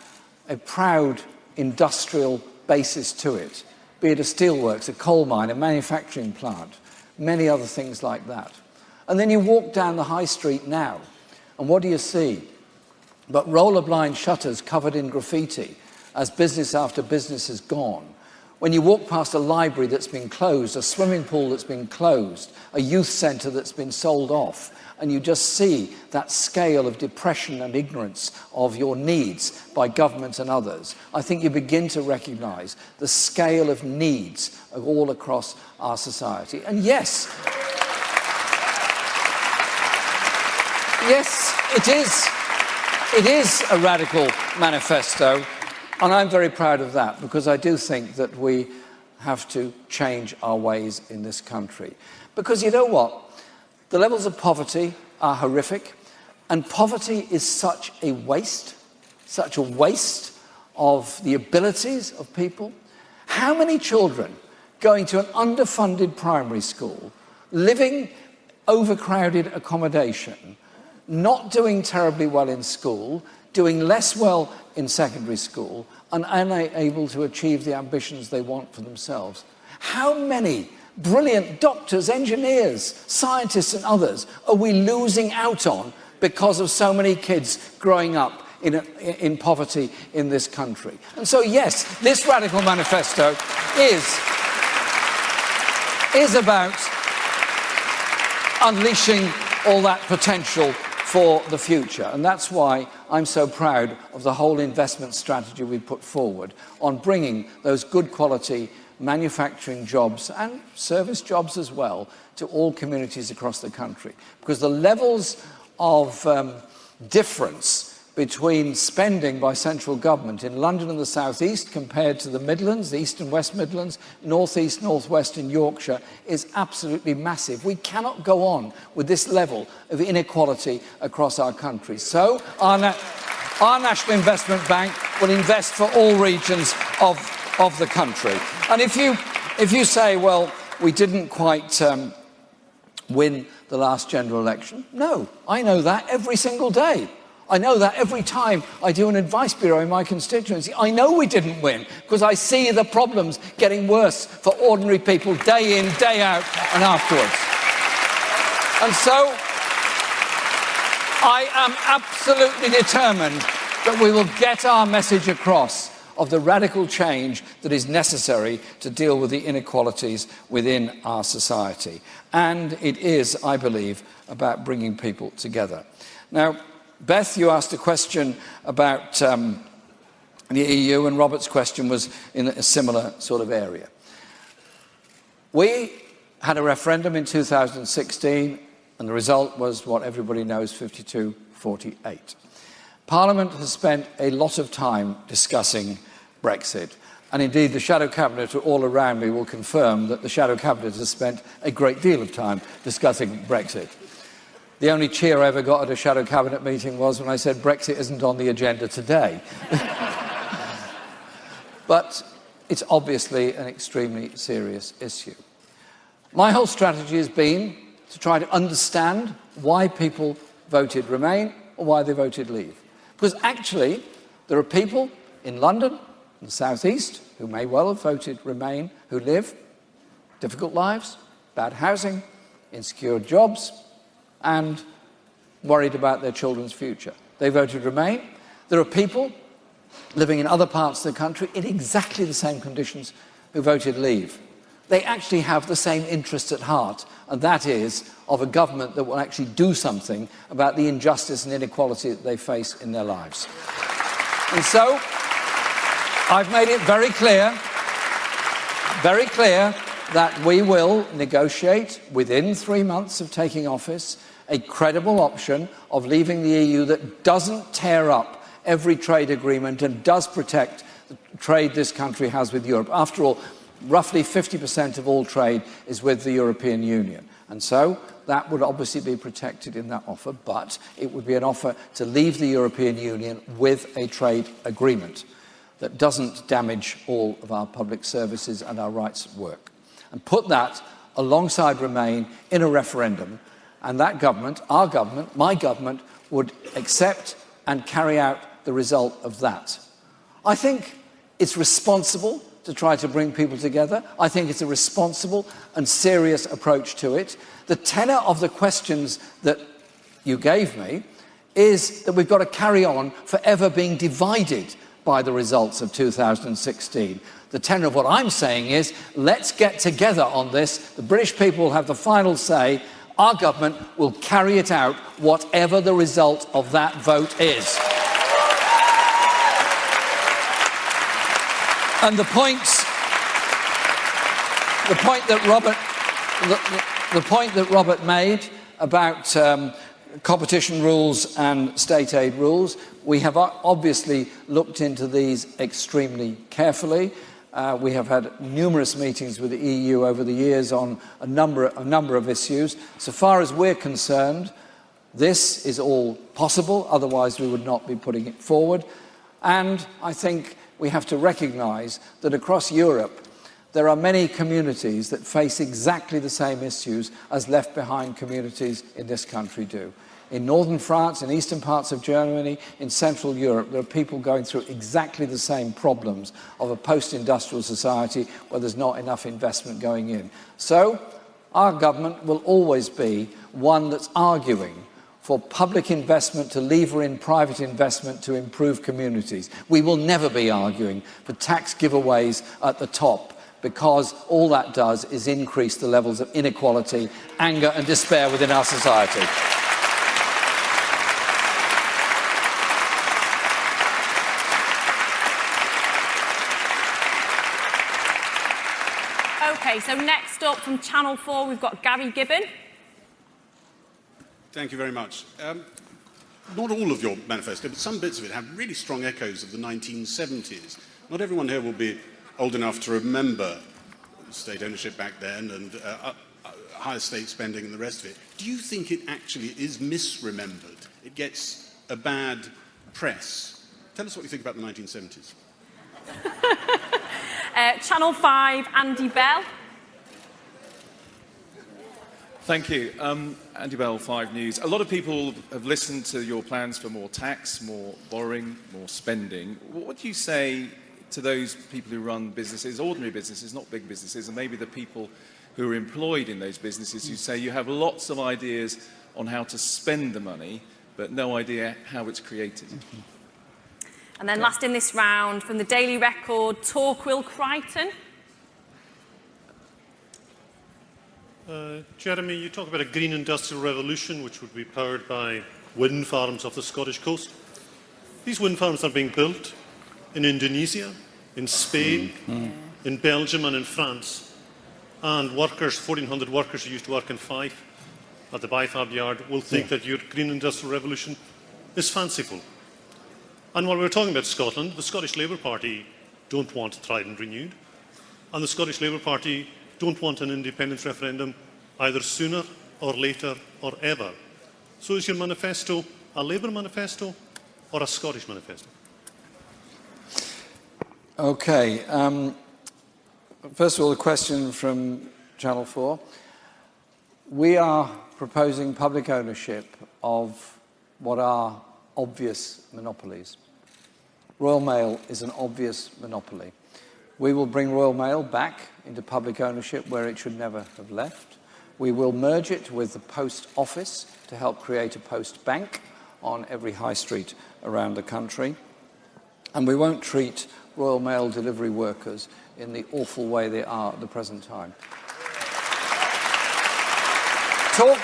a proud industrial basis to it, be it a steelworks, a coal mine, a manufacturing plant, many other things like that. And then you walk down the high street now, and what do you see? But roller-blind shutters covered in graffiti as business after business has gone. When you walk past a library that's been closed, a swimming pool that's been closed, a youth centre that's been sold off, and you just see that scale of depression and ignorance of your needs by government and others, I think you begin to recognise the scale of needs all across our society. And yes, it is a radical manifesto, and I'm very proud of that, because I do think that we have to change our ways in this country. Because you know what? The levels of poverty are horrific, and poverty is such a waste of the abilities of people. How many children going to an underfunded primary school, living overcrowded accommodation, not doing terribly well in school, doing less well in secondary school, and unable to achieve the ambitions they want for themselves? How many brilliant doctors, engineers, scientists and others are we losing out on because of so many kids growing up in poverty in this country. And so, yes, this radical manifesto is about unleashing all that potential for the future. And that's why I'm so proud of the whole investment strategy we put forward on bringing those good quality manufacturing jobs and service jobs as well to all communities across the country. Because the levels of difference between spending by central government in London and the South East compared to the Midlands, the East and West Midlands, North East, North West and Yorkshire is absolutely massive. We cannot go on with this level of inequality across our country. So our National Investment Bank will invest for all regions of the country. And if you say, well, we didn't quite win the last general election, no, I know that every single day. I know that every time I do an advice bureau in my constituency. I know we didn't win because I see the problems getting worse for ordinary people day in, day out and afterwards. And so I am absolutely determined that we will get our message across of the radical change that is necessary to deal with the inequalities within our society. And it is, I believe, about bringing people together. Now, Beth, you asked a question about the EU, and Robert's question was in a similar sort of area. We had a referendum in 2016, and the result was what everybody knows, 52-48. Parliament has spent a lot of time discussing Brexit, and indeed the Shadow Cabinet all around me will confirm that the Shadow Cabinet has spent a great deal of time discussing Brexit. The only cheer I ever got at a Shadow Cabinet meeting was when I said Brexit isn't on the agenda today. But it's obviously an extremely serious issue. My whole strategy has been to try to understand why people voted Remain or why they voted Leave. Because actually, there are people in London, in the South East, who may well have voted Remain, who live difficult lives, bad housing, insecure jobs, and worried about their children's future. They voted Remain. There are people living in other parts of the country in exactly the same conditions who voted Leave. They actually have the same interest at heart, and that is of a government that will actually do something about the injustice and inequality that they face in their lives. And so, I've made it very clear that we will negotiate within 3 months of taking office a credible option of leaving the EU that doesn't tear up every trade agreement and does protect the trade this country has with Europe. After all, roughly 50% of all trade is with the European Union. And so that would obviously be protected in that offer, but it would be an offer to leave the European Union with a trade agreement that doesn't damage all of our public services and our rights at work. And put that alongside Remain in a referendum, and that government, our government, my government, would accept and carry out the result of that. I think it's responsible to try to bring people together. I think it's a responsible and serious approach to it. The tenor of the questions that you gave me is that we've got to carry on forever being divided by the results of 2016. The tenor of what I'm saying is, let's get together on this. The British people will have the final say. Our government will carry it out, whatever the result of that vote is. And the point that Robert made about competition rules and state aid rules, we have obviously looked into these extremely carefully. We have had numerous meetings with the EU over the years on a number of issues. So far as we're concerned, this is all possible, otherwise we would not be putting it forward. And I think we have to recognise that across Europe there are many communities that face exactly the same issues as left behind communities in this country do. In northern France, in eastern parts of Germany, in Central Europe, there are people going through exactly the same problems of a post-industrial society where there's not enough investment going in. So, our government will always be one that's arguing for public investment to lever in private investment to improve communities. We will never be arguing for tax giveaways at the top, because all that does is increase the levels of inequality, anger and despair within our society. OK, so next up from Channel 4, we've got Gary Gibbon. Thank you very much. Not all of your manifesto, but some bits of it have really strong echoes of the 1970s. Not everyone here will be old enough to remember state ownership back then and higher state spending and the rest of it. Do you think it actually is misremembered? It gets a bad press. Tell us what you think about the 1970s. Channel 5, Andy Bell. Thank you. Andy Bell, 5 News. A lot of people have listened to your plans for more tax, more borrowing, more spending. What do you say to those people who run businesses, ordinary businesses, not big businesses, and maybe the people who are employed in those businesses who say you have lots of ideas on how to spend the money, but no idea how it's created? And then last in this round, from the Daily Record, Torquil Crichton. Jeremy, you talk about a green industrial revolution which would be powered by wind farms off the Scottish coast. These wind farms are being built in Indonesia, in Spain, in Belgium and in France. And workers, 1,400 workers who used to work in Fife at the Bifab yard will think that your green industrial revolution is fanciful. And while we're talking about Scotland, the Scottish Labour Party don't want tried and renewed. And the Scottish Labour Party don't want an independence referendum either sooner or later or ever. So is your manifesto a Labour manifesto or a Scottish manifesto? Okay. First of all, a question from Channel 4. We are proposing public ownership of what are obvious monopolies. Royal Mail is an obvious monopoly. We will bring Royal Mail back into public ownership where it should never have left. We will merge it with the Post Office to help create a post bank on every high street around the country. And we won't treat Royal Mail delivery workers in the awful way they are at the present time. Talk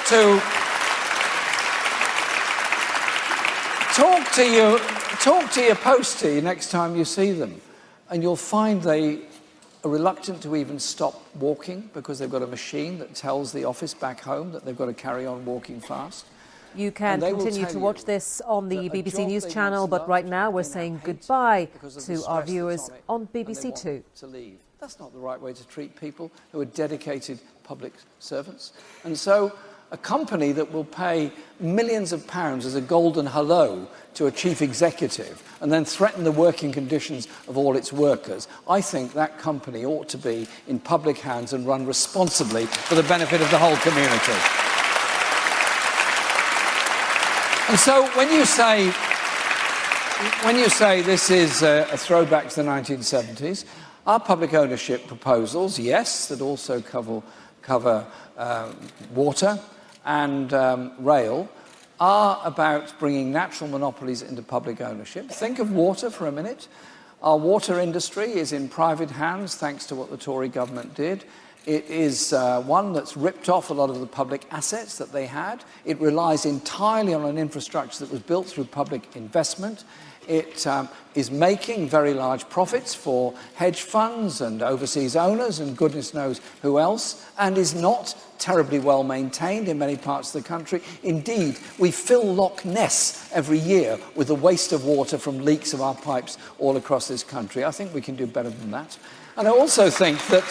to your postie next time you see them, and you'll find they are reluctant to even stop walking because they've got a machine that tells the office back home that they've got to carry on walking fast. You can continue to watch this on the BBC News channel, but right now we're saying goodbye to our viewers on BBC Two. That's not the right way to treat people who are dedicated public servants. And so a company that will pay millions of pounds as a golden hello to a chief executive and then threaten the working conditions of all its workers, I think that company ought to be in public hands and run responsibly for the benefit of the whole community. And so when you say this is a throwback to the 1970s, our public ownership proposals, yes, that also cover water and rail, are about bringing natural monopolies into public ownership. Think of water for a minute. Our water industry is in private hands thanks to what the Tory government did. It is one that's ripped off a lot of the public assets that they had. It relies entirely on an infrastructure that was built through public investment. It is making very large profits for hedge funds and overseas owners and goodness knows who else, and is not terribly well maintained in many parts of the country. Indeed, we fill Loch Ness every year with the waste of water from leaks of our pipes all across this country. I think we can do better than that. And I also think that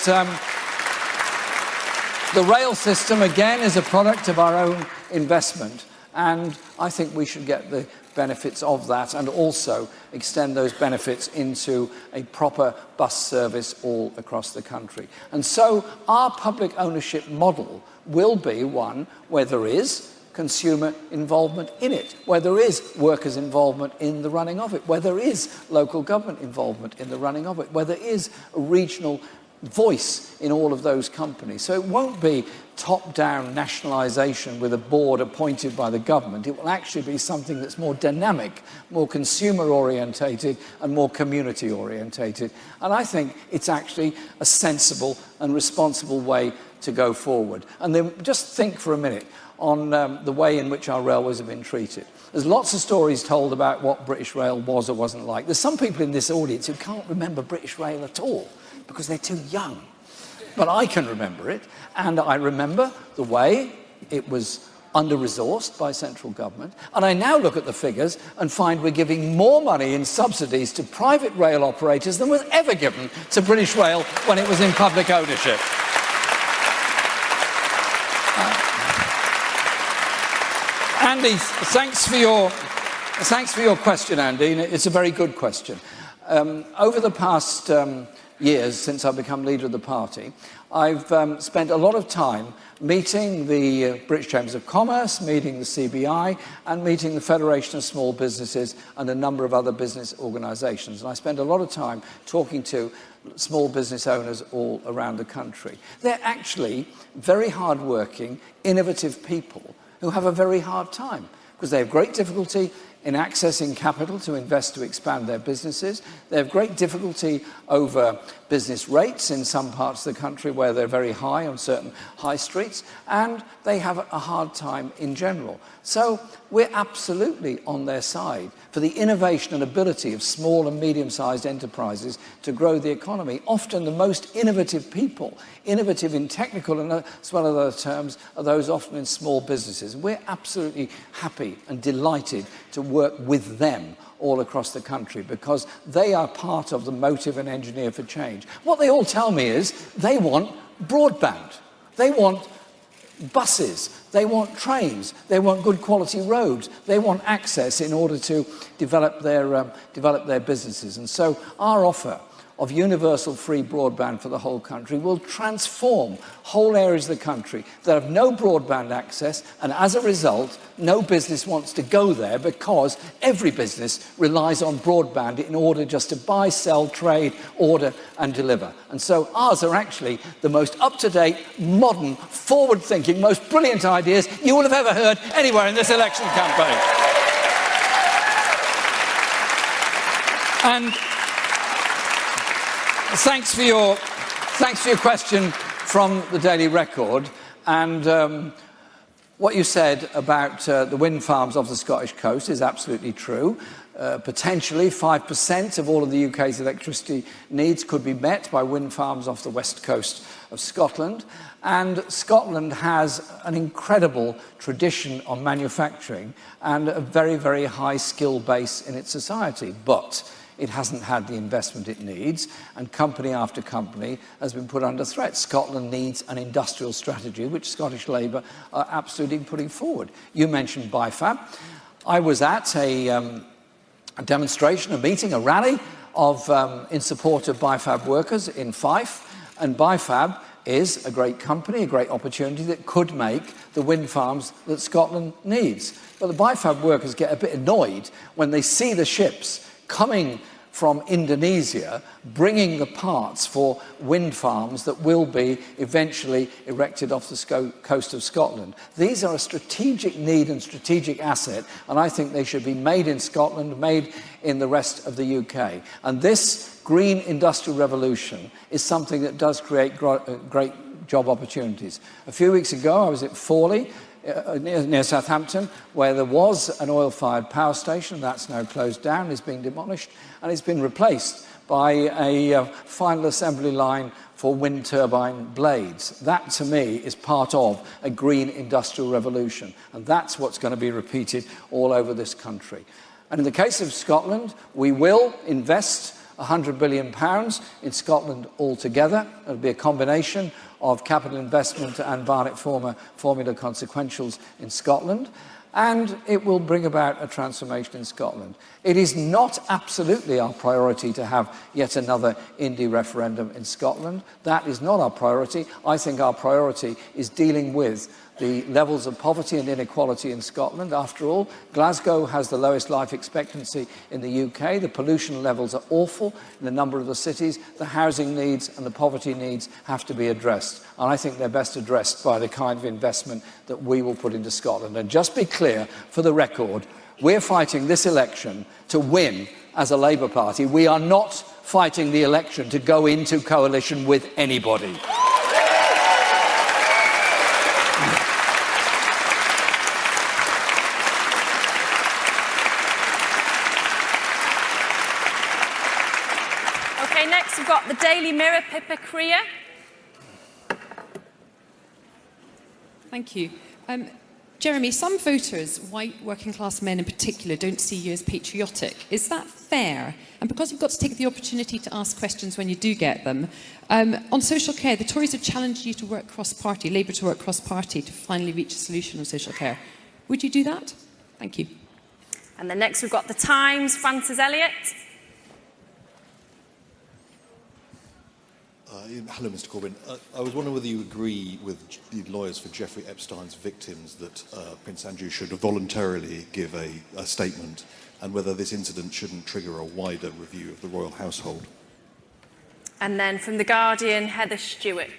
the rail system, again, is a product of our own investment, and I think we should get the benefits of that and also extend those benefits into a proper bus service all across the country. And so our public ownership model will be one where there is consumer involvement in it, where there is workers' involvement in the running of it, where there is local government involvement in the running of it, where there is a regional voice in all of those companies. So it won't be top-down nationalisation with a board appointed by the government. It will actually be something that's more dynamic, more consumer-orientated and more community-orientated. And I think it's actually a sensible and responsible way to go forward. And then just think for a minute on the way in which our railways have been treated. There's lots of stories told about what British Rail was or wasn't like. There's some people in this audience who can't remember British Rail at all because they're too young. But I can remember it, and I remember the way it was under-resourced by central government. And I now look at the figures and find we're giving more money in subsidies to private rail operators than was ever given to British Rail when it was in public ownership. Andy, thanks for your question, Andy. It's a very good question. Over the past years, since I've become leader of the party, I've spent a lot of time meeting the British Chambers of Commerce, meeting the CBI, and meeting the Federation of Small Businesses and a number of other business organisations. And I spend a lot of time talking to small business owners all around the country. They're actually very hard-working, innovative people who have a very hard time because they have great difficulty in accessing capital to invest to expand their businesses. They have great difficulty over business rates in some parts of the country where they're very high on certain high streets, and they have a hard time in general. So we're absolutely on their side for the innovation and ability of small and medium-sized enterprises to grow the economy. Often the most innovative people, innovative in technical and as well as other terms, are those often in small businesses. We're absolutely happy and delighted to work with them all across the country because they are part of the motive and engineer for change. What they all tell me is they want broadband, they want buses, they want trains, they want good quality roads, they want access in order to develop their businesses. And so our offer of universal free broadband for the whole country will transform whole areas of the country that have no broadband access, and as a result, no business wants to go there because every business relies on broadband in order just to buy, sell, trade, order and deliver. And so ours are actually the most up-to-date, modern, forward-thinking, most brilliant ideas you will have ever heard anywhere in this election campaign. And thanks for your question from the Daily Record. And what you said about the wind farms off the Scottish coast is absolutely true. Potentially 5% of all of the UK's electricity needs could be met by wind farms off the west coast of Scotland. And Scotland has an incredible tradition on manufacturing and a very, very high skill base in its society. But it hasn't had the investment it needs, and company after company has been put under threat. Scotland needs an industrial strategy, which Scottish Labour are absolutely putting forward. You mentioned BIFAB. I was at a demonstration, a meeting, a rally in support of BIFAB workers in Fife, and BIFAB is a great company, a great opportunity that could make the wind farms that Scotland needs. But the BIFAB workers get a bit annoyed when they see the ships coming from Indonesia, bringing the parts for wind farms that will be eventually erected off the coast of Scotland. These are a strategic need and strategic asset, and I think they should be made in Scotland, made in the rest of the UK. And this green industrial revolution is something that does create great job opportunities. A few weeks ago, I was at Fawley, near Southampton, where there was an oil-fired power station. That's now closed down, is being demolished, and it's been replaced by a final assembly line for wind turbine blades. That, to me, is part of a green industrial revolution, and that's what's going to be repeated all over this country. And in the case of Scotland, we will invest £100 billion in Scotland altogether. It'll be a combination of capital investment and Barnett formula consequentials in Scotland, and it will bring about a transformation in Scotland. It is not absolutely our priority to have yet another Indie referendum in Scotland. That is not our priority. I think our priority is dealing with the levels of poverty and inequality in Scotland. After all, Glasgow has the lowest life expectancy in the UK. The pollution levels are awful in a number of the cities. The housing needs and the poverty needs have to be addressed. And I think they're best addressed by the kind of investment that we will put into Scotland. And just be clear, for the record, we're fighting this election to win as a Labour Party. We are not fighting the election to go into coalition with anybody. Okay, next we've got the Daily Mirror, Pippa Creer. Thank you. Jeremy, some voters, white working class men in particular, don't see you as patriotic. Is that fair? And because you've got to take the opportunity to ask questions when you do get them, on social care, the Tories have challenged you to work cross-party, Labour to work cross-party, to finally reach a solution on social care. Would you do that? Thank you. And then next we've got the Times, Francis Elliott. Hello, Mr. Corbyn. I was wondering whether you agree with the lawyers for Jeffrey Epstein's victims that Prince Andrew should voluntarily give a statement, and whether this incident shouldn't trigger a wider review of the royal household. And then from The Guardian, Heather Stewart.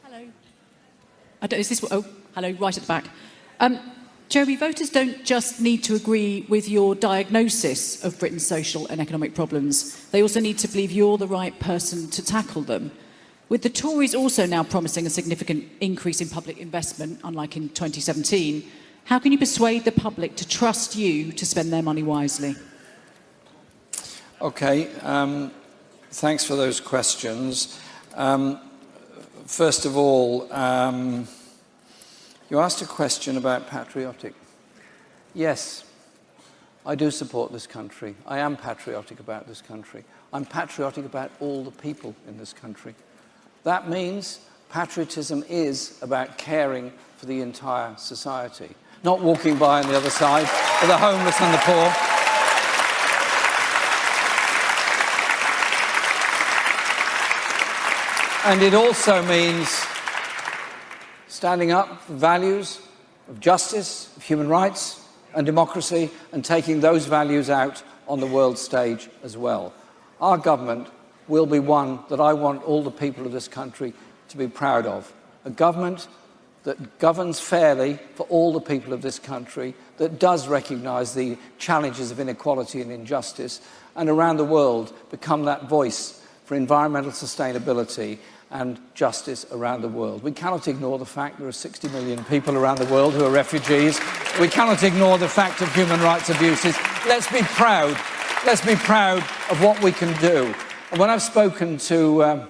Hello. Hello, right at the back. Jeremy, voters don't just need to agree with your diagnosis of Britain's social and economic problems. They also need to believe you're the right person to tackle them. With the Tories also now promising a significant increase in public investment, unlike in 2017, how can you persuade the public to trust you to spend their money wisely? Okay, thanks for those questions. First of all, you asked a question about patriotic. Yes, I do support this country. I am patriotic about this country. I'm patriotic about all the people in this country. That means patriotism is about caring for the entire society, not walking by on the other side for the homeless and the poor. And it also means standing up for values of justice, of human rights and democracy, and taking those values out on the world stage as well. Our government will be one that I want all the people of this country to be proud of. A government that governs fairly for all the people of this country, that does recognise the challenges of inequality and injustice, and around the world become that voice for environmental sustainability and justice around the world. We cannot ignore the fact there are 60 million people around the world who are refugees. We cannot ignore the fact of human rights abuses. Let's be proud. Let's be proud of what we can do. And when I've spoken to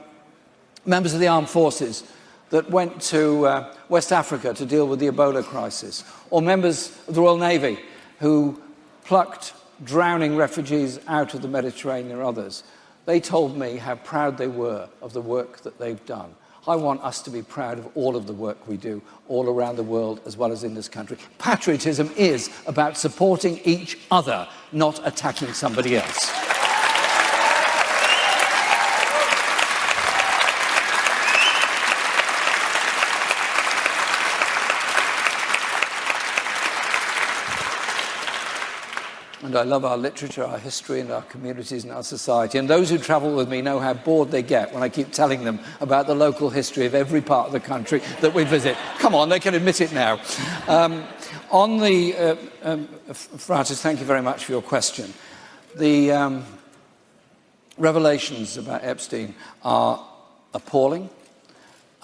members of the armed forces that went to West Africa to deal with the Ebola crisis, or members of the Royal Navy who plucked drowning refugees out of the Mediterranean or others, they told me how proud they were of the work that they've done. I want us to be proud of all of the work we do all around the world as well as in this country. Patriotism is about supporting each other, not attacking somebody else. And I love our literature, our history, and our communities and our society. And those who travel with me know how bored they get when I keep telling them about the local history of every part of the country that we visit. Come on, they can admit it now. Francis, thank you very much for your question. The revelations about Epstein are appalling.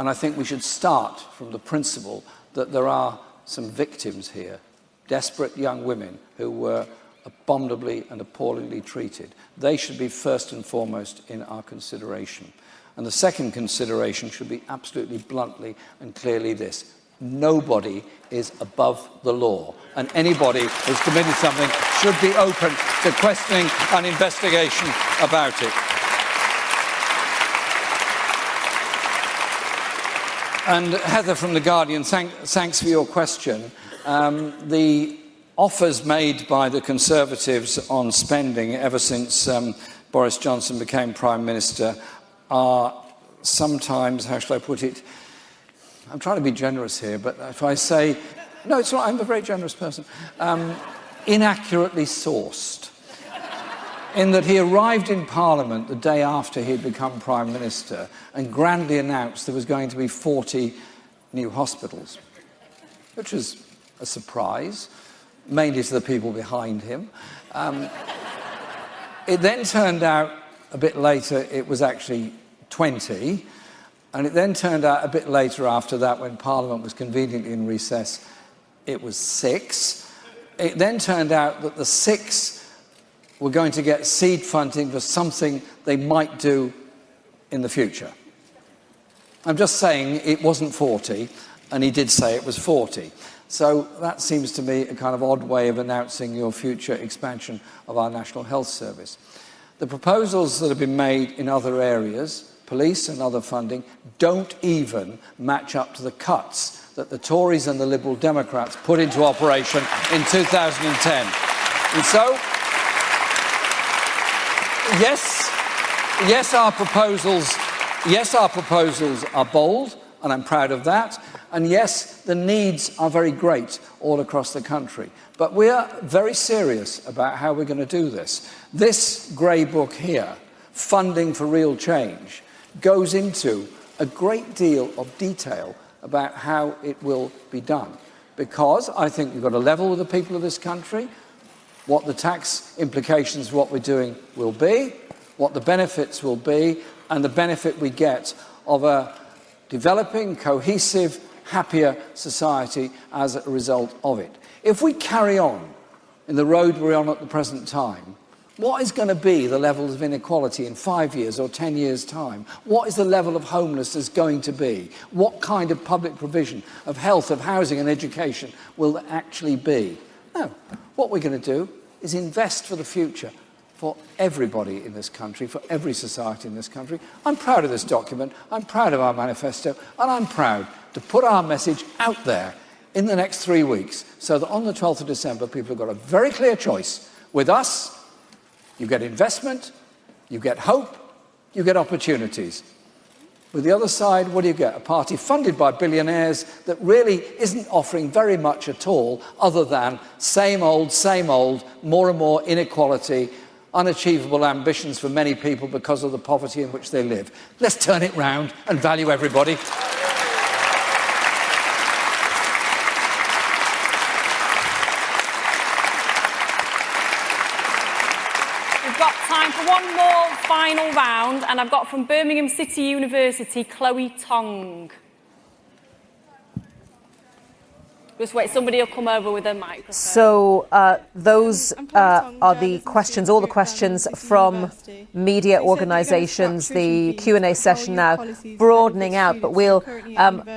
And I think we should start from the principle that there are some victims here, desperate young women who were abominably and appallingly treated. They should be first and foremost in our consideration. And the second consideration should be absolutely bluntly and clearly this: nobody is above the law, and anybody who's committed something should be open to questioning and investigation about it. And Heather from The Guardian, thanks for your question. The offers made by the Conservatives on spending ever since Boris Johnson became Prime Minister are sometimes, how shall I put it, I'm trying to be generous here, but if I say, no, it's not, I'm a very generous person, inaccurately sourced. In that he arrived in Parliament the day after he'd become Prime Minister and grandly announced there was going to be 40 new hospitals, which was a surprise, mainly to the people behind him. It then turned out a bit later it was actually 20, and it then turned out a bit later after that, when Parliament was conveniently in recess, it was 6. It then turned out that the 6 were going to get seed funding for something they might do in the future. I'm just saying it wasn't 40, and he did say it was 40. So that seems to me a kind of odd way of announcing your future expansion of our National Health Service. The proposals that have been made in other areas, police and other funding, don't even match up to the cuts that the Tories and the Liberal Democrats put into operation in 2010. And so, yes, our proposals are bold, and I'm proud of that. And yes, the needs are very great all across the country. But we are very serious about how we're going to do this. This grey book here, Funding for Real Change, goes into a great deal of detail about how it will be done. Because I think we've got to level with the people of this country, what the tax implications of what we're doing will be, what the benefits will be, and the benefit we get of a developing, cohesive, happier society as a result of it. If we carry on in the road we're on at the present time, what is going to be the levels of inequality in 5 years or 10 years' time? What is the level of homelessness going to be? What kind of public provision of health, of housing and education will there actually be? No. What we're going to do is invest for the future, for everybody in this country, for every society in this country. I'm proud of this document, I'm proud of our manifesto, and I'm proud to put our message out there in the next 3 weeks, so that on the 12th of December, people have got a very clear choice. With us, you get investment, you get hope, you get opportunities. With the other side, what do you get? A party funded by billionaires that really isn't offering very much at all, other than same old, more and more inequality, unachievable ambitions for many people because of the poverty in which they live. Let's turn it round and value everybody. We've got time for one more final round, and I've got from Birmingham City University, Chloe Tong. Just wait, somebody will come over with a microphone. So those are the questions, all the questions from media organisations. The Q&A session now broadening out, but we'll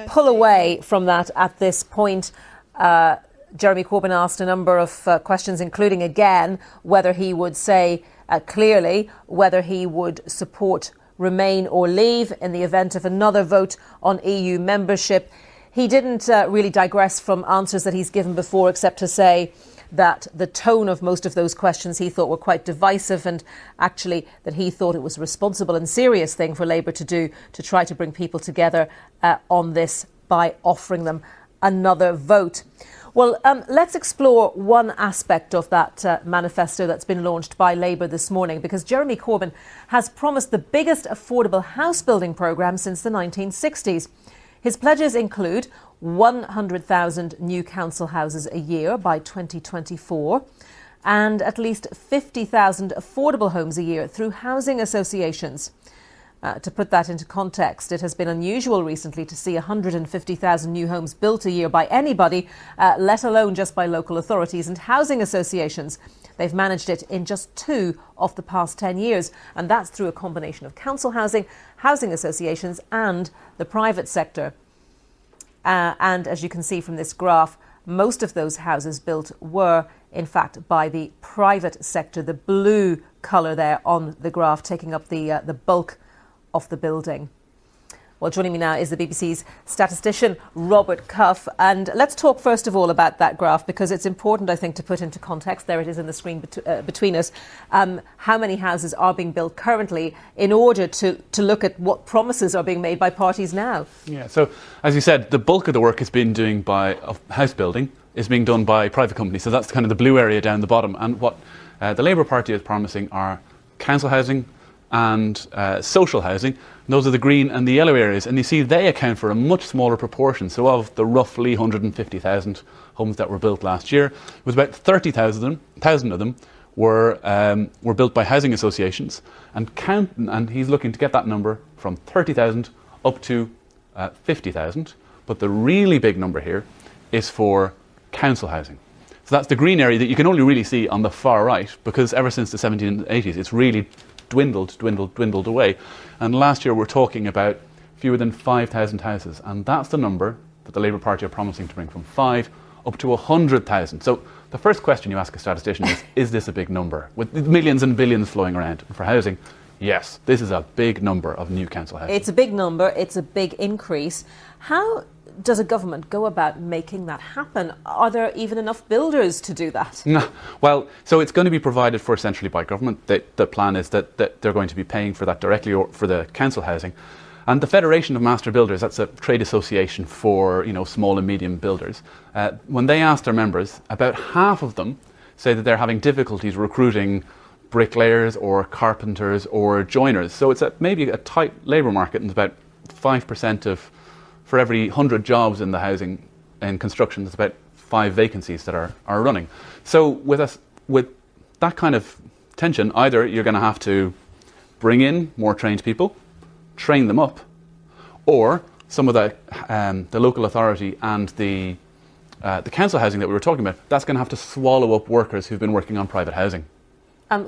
pull away from that at this point. Jeremy Corbyn asked a number of questions, including again whether he would say clearly whether he would support Remain or Leave in the event of another vote on EU membership. He didn't really digress from answers that he's given before, except to say that the tone of most of those questions he thought were quite divisive, and actually that he thought it was a responsible and serious thing for Labour to do to try to bring people together on this by offering them another vote. Well, let's explore one aspect of that manifesto that's been launched by Labour this morning, because Jeremy Corbyn has promised the biggest affordable house building programme since the 1960s. His pledges include 100,000 new council houses a year by 2024 and at least 50,000 affordable homes a year through housing associations. To put that into context, it has been unusual recently to see 150,000 new homes built a year by anybody, let alone just by local authorities and housing associations. They've managed it in just 2 of the past 10 years, and that's through a combination of council housing, housing associations and the private sector. And as you can see from this graph, most of those houses built were, in fact, by the private sector, the blue colour there on the graph taking up the bulk of the building. Well, joining me now is the BBC's statistician, Robert Cuff. And let's talk first of all about that graph, because it's important, I think, to put into context. There it is in the screen between us. How many houses are being built currently in order to look at what promises are being made by parties now? Yeah, so as you said, the bulk of the work is being doing of house building is being done by private companies. So that's kind of the blue area down the bottom. And what the Labour Party is promising are council housing and social housing. Those are the green and the yellow areas, and you see they account for a much smaller proportion. So of the roughly 150,000 homes that were built last year, it was about 30,000 of them were built by housing associations, and he's looking to get that number from 30,000 up to 50,000. But the really big number here is for council housing. So that's the green area that you can only really see on the far right, because ever since the 1780s it's really dwindled away. And last year we're talking about fewer than 5,000 houses, and that's the number that the Labour Party are promising to bring from 5 up to 100,000. So the first question you ask a statistician is this a big number? With millions and billions flowing around for housing, yes, this is a big number of new council housing. It's a big number, it's a big increase. How does a government go about making that happen? Are there even enough builders to do that? No. Well, so it's going to be provided for essentially by government. The plan is that they're going to be paying for that directly or for the council housing. And the Federation of Master Builders, that's a trade association for small and medium builders, when they ask their members, about half of them say that they're having difficulties recruiting bricklayers or carpenters or joiners. So it's maybe a tight labour market, and about 5% for every 100 jobs in the housing and construction, there's about 5 vacancies that are running. So with that kind of tension, either you're going to have to bring in more trained people, train them up, or some of the local authority and the council housing that we were talking about, that's going to have to swallow up workers who've been working on private housing.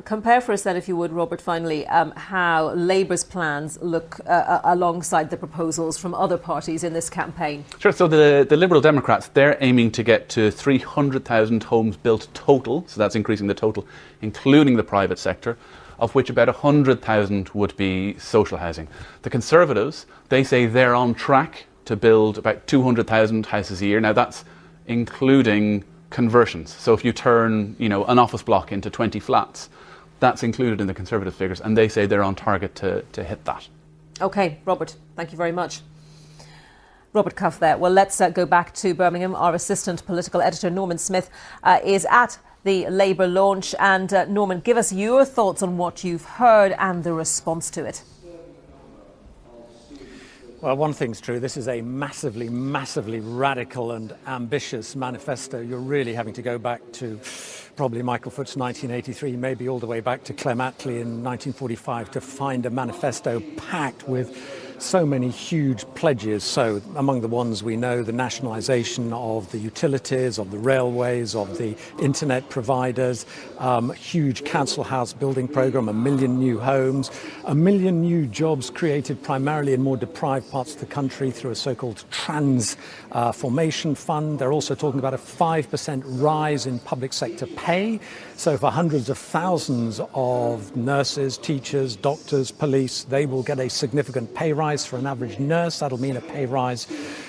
Compare for us then, if you would, Robert, finally, how Labour's plans look alongside the proposals from other parties in this campaign. Sure. So the Liberal Democrats, they're aiming to get to 300,000 homes built total, so that's increasing the total, including the private sector, of which about 100,000 would be social housing. The Conservatives, they say they're on track to build about 200,000 houses a year. Now that's including conversions. So if you turn, an office block into 20 flats, that's included in the Conservative figures, and they say they're on target to hit that. OK, Robert, thank you very much. Robert Cuff there. Well, let's go back to Birmingham. Our assistant political editor, Norman Smith, is at the Labour launch. And Norman, give us your thoughts on what you've heard and the response to it. Well, one thing's true. This is a massively radical and ambitious manifesto. You're really having to go back to probably Michael Foot's 1983, maybe all the way back to Clem Attlee in 1945 to find a manifesto packed with so many huge pledges. So among the ones we know, the nationalisation of the utilities, of the railways, of the internet providers, huge council house building programme, 1 million new homes, 1 million new jobs created primarily in more deprived parts of the country through a so-called transformation fund. They're also talking about a 5% rise in public sector pay. So for hundreds of thousands of nurses, teachers, doctors, police, they will get a significant pay rise. For an average nurse, that'll mean a pay rise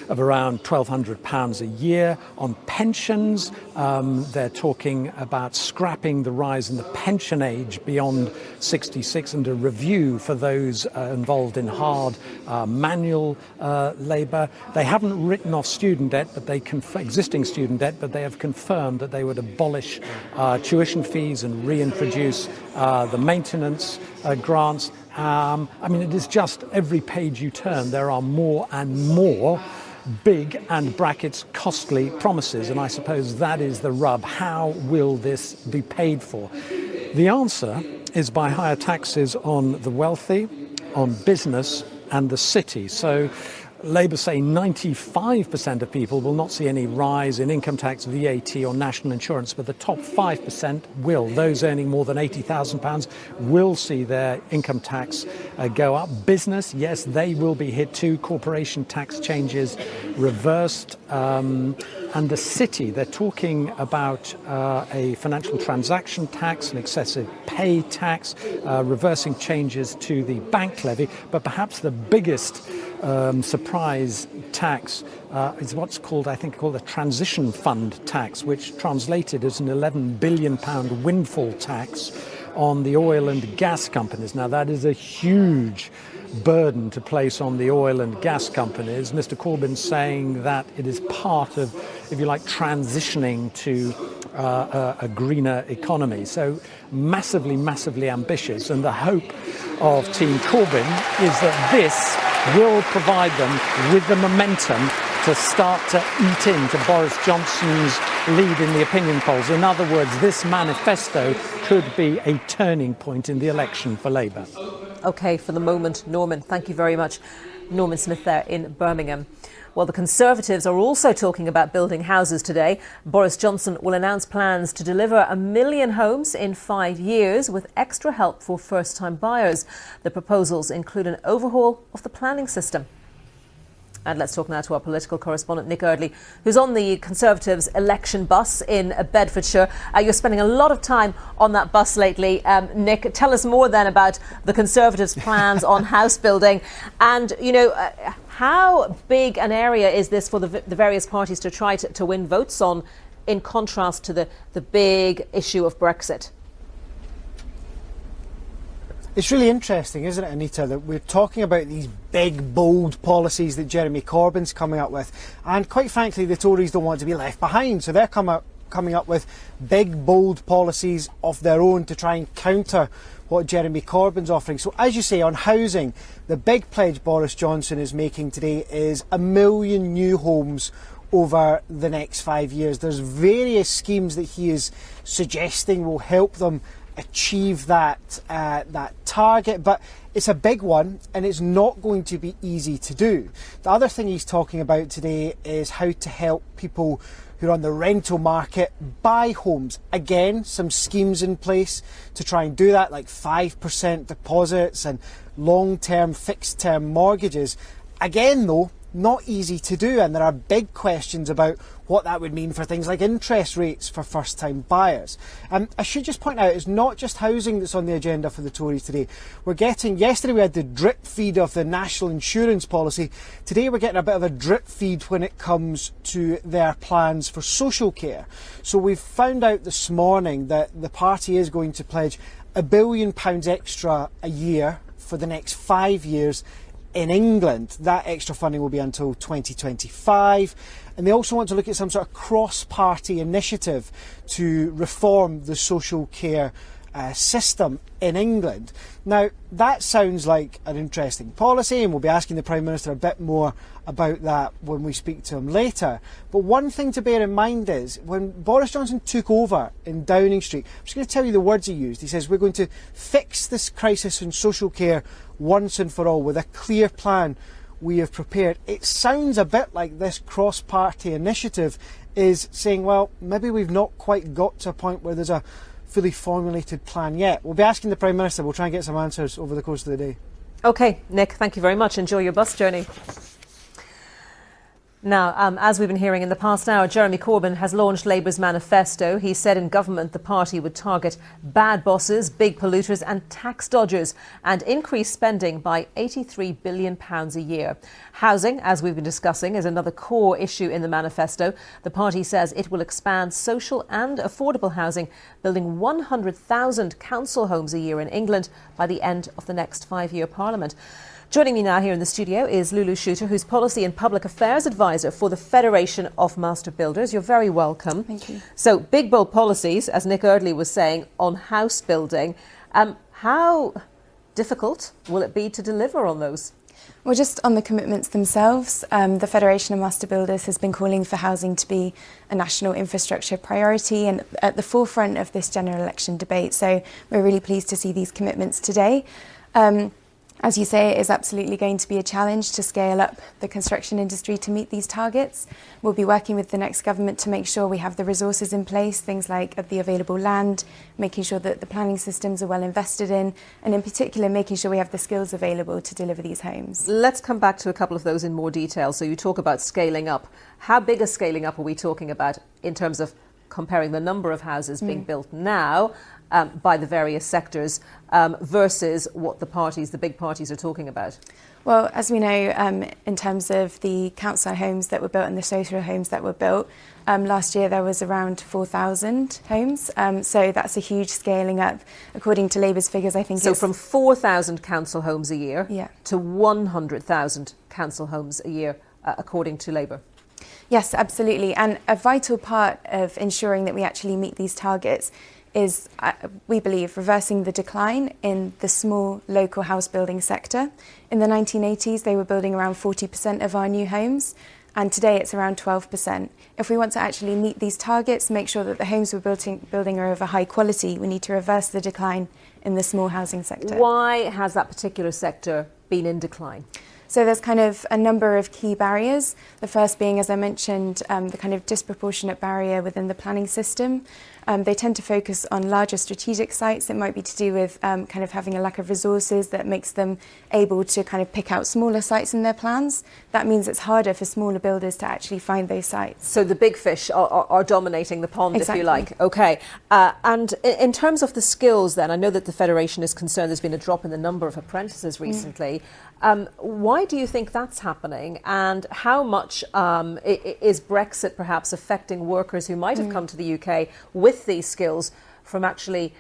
of around £1,200 a year. On pensions, they're talking about scrapping the rise in the pension age beyond 66 and a review for those involved in hard manual labour. They haven't written off student debt, but existing student debt, but they have confirmed that they would abolish tuition fees and reintroduce the maintenance grants. It is just every page you turn, there are more and more big and brackets costly promises, and I suppose that is the rub. How will this be paid for? The answer is by higher taxes on the wealthy, on business and the city. So Labour say 95% of people will not see any rise in income tax, VAT or national insurance, but the top 5% will. Those earning more than £80,000 will see their income tax go up. Business, yes, they will be hit too. Corporation tax changes reversed. and the city. They're talking about a financial transaction tax, an excessive pay tax, reversing changes to the bank levy, but perhaps the biggest surprise tax is what's called, I think, called a transition fund tax, which translated as an £11 billion windfall tax on the oil and gas companies. Now, that is a huge burden to place on the oil and gas companies. Mr. Corbyn saying that it is part of, if you like, transitioning to a greener economy. So massively, massively ambitious. And the hope of Team Corbyn is that this will provide them with the momentum to start to eat into Boris Johnson's lead in the opinion polls. In other words, this manifesto could be a turning point in the election for Labour. OK, for the moment, Norman, thank you very much. Norman Smith there in Birmingham. Well, the Conservatives are also talking about building houses today. Boris Johnson will announce plans to deliver 1 million homes in 5 years with extra help for first-time buyers. The proposals include an overhaul of the planning system. And let's talk now to our political correspondent, Nick Eardley, who's on the Conservatives' election bus in Bedfordshire. You're spending a lot of time on that bus lately. Nick, tell us more then about the Conservatives' plans on house building. And, you know, how big an area is this for the various parties to try to win votes on, in contrast to the big issue of Brexit? It's really interesting, isn't it, Anita, that we're talking about these big, bold policies that Jeremy Corbyn's coming up with. And quite frankly, the Tories don't want to be left behind. So they're coming up with big, bold policies of their own to try and counter what Jeremy Corbyn's offering. So as you say, on housing, the big pledge Boris Johnson is making today is 1 million new homes over the next 5 years. There's various schemes that he is suggesting will help them achieve that target, but it's a big one and it's not going to be easy to do. The other thing he's talking about today is how to help people who are on the rental market buy homes. Again, some schemes in place to try and do that, like 5% deposits and long-term fixed-term mortgages. Again, though, not easy to do, and there are big questions about what that would mean for things like interest rates for first-time buyers. I should just point out, it's not just housing that's on the agenda for the Tories today. Yesterday we had the drip feed of the national insurance policy. Today we're getting a bit of a drip feed when it comes to their plans for social care. So we've found out this morning that the party is going to pledge £1 billion extra a year for the next 5 years in England. That extra funding will be until 2025. And they also want to look at some sort of cross-party initiative to reform the social care system in England. Now, that sounds like an interesting policy, and we'll be asking the Prime Minister a bit more about that when we speak to him later. But one thing to bear in mind is, when Boris Johnson took over in Downing Street, I'm just going to tell you the words he used. He says, we're going to fix this crisis in social care once and for all with a clear plan we have prepared. It sounds a bit like this cross-party initiative is saying, well, maybe we've not quite got to a point where there's a fully formulated plan yet. We'll be asking the Prime Minister. We'll try and get some answers over the course of the day. OK, Nick, thank you very much. Enjoy your bus journey. Now, as we've been hearing in the past hour, Jeremy Corbyn has launched Labour's Manifesto. He said in government the party would target bad bosses, big polluters and tax dodgers and increase spending by £83 billion a year. Housing, as we've been discussing, is another core issue in the manifesto. The party says it will expand social and affordable housing, building 100,000 council homes a year in England by the end of the next 5-year parliament. Joining me now here in the studio is Lulu Shooter, who's Policy and Public Affairs Advisor for the Federation of Master Builders. You're very welcome. Thank you. So, big, bold policies, as Nick Eardley was saying, on house building. How difficult will it be to deliver on those? Well, just on the commitments themselves, the Federation of Master Builders has been calling for housing to be a national infrastructure priority and at the forefront of this general election debate. So we're really pleased to see these commitments today. As you say, it is absolutely going to be a challenge to scale up the construction industry to meet these targets. We'll be working with the next government to make sure we have the resources in place, things like the available land, making sure that the planning systems are well invested in, and in particular making sure we have the skills available to deliver these homes. Let's come back to a couple of those in more detail. So you talk about scaling up. How big a scaling up are we talking about in terms of comparing the number of houses being built now by the various sectors versus what the big parties are talking about? Well, as we know, in terms of the council homes that were built and the social homes that were built, last year there was around 4,000 homes. So that's a huge scaling up. According to Labour's figures, I think so from 4,000 council homes a year yeah. to 100,000 council homes a year, according to Labour. Yes, absolutely. And a vital part of ensuring that we actually meet these targets is, we believe, reversing the decline in the small local house building sector. In the 1980s, they were building around 40% of our new homes, and today it's around 12%. If we want to actually meet these targets, make sure that the homes we're building are of a high quality, we need to reverse the decline in the small housing sector. Why has that particular sector been in decline? So there's kind of a number of key barriers. The first being, as I mentioned, the kind of disproportionate barrier within the planning system. They tend to focus on larger strategic sites. It might be to do with kind of having a lack of resources that makes them able to kind of pick out smaller sites in their plans. That means it's harder for smaller builders to actually find those sites. So the big fish are dominating the pond, exactly. if you like. OK. And in terms of the skills then, I know that the Federation is concerned there's been a drop in the number of apprentices recently. Why do you think that's happening, and how much is Brexit perhaps affecting workers who might have come to the UK with these skills from actually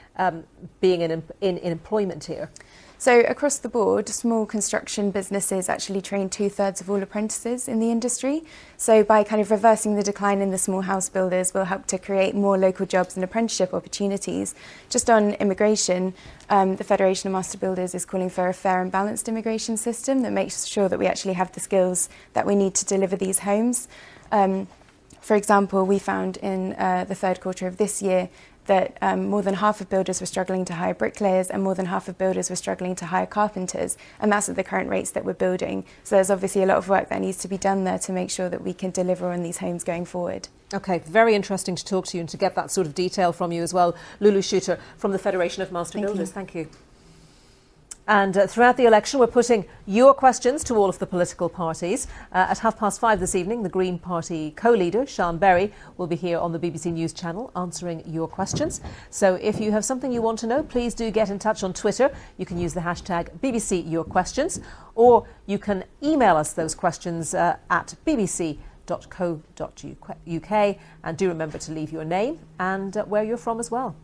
being in employment here? So across the board, small construction businesses actually train 2/3 of all apprentices in the industry. So by kind of reversing the decline in the small house builders, we'll help to create more local jobs and apprenticeship opportunities. Just on immigration, the Federation of Master Builders is calling for a fair and balanced immigration system that makes sure that we actually have the skills that we need to deliver these homes. For example, we found in the third quarter of this year that more than half of builders were struggling to hire bricklayers and more than half of builders were struggling to hire carpenters, and that's at the current rates that we're building. So there's obviously a lot of work that needs to be done there to make sure that we can deliver on these homes going forward. OK, very interesting to talk to you and to get that sort of detail from you as well. Lulu Shooter from the Federation of Master Builders. Thank you. And throughout the election, we're putting your questions to all of the political parties. At 5:30 this evening, the Green Party co-leader, Sian Berry, will be here on the BBC News channel answering your questions. So if you have something you want to know, please do get in touch on Twitter. You can use the hashtag BBC Your Questions, or you can email us those questions at bbc.co.uk. And do remember to leave your name and where you're from as well.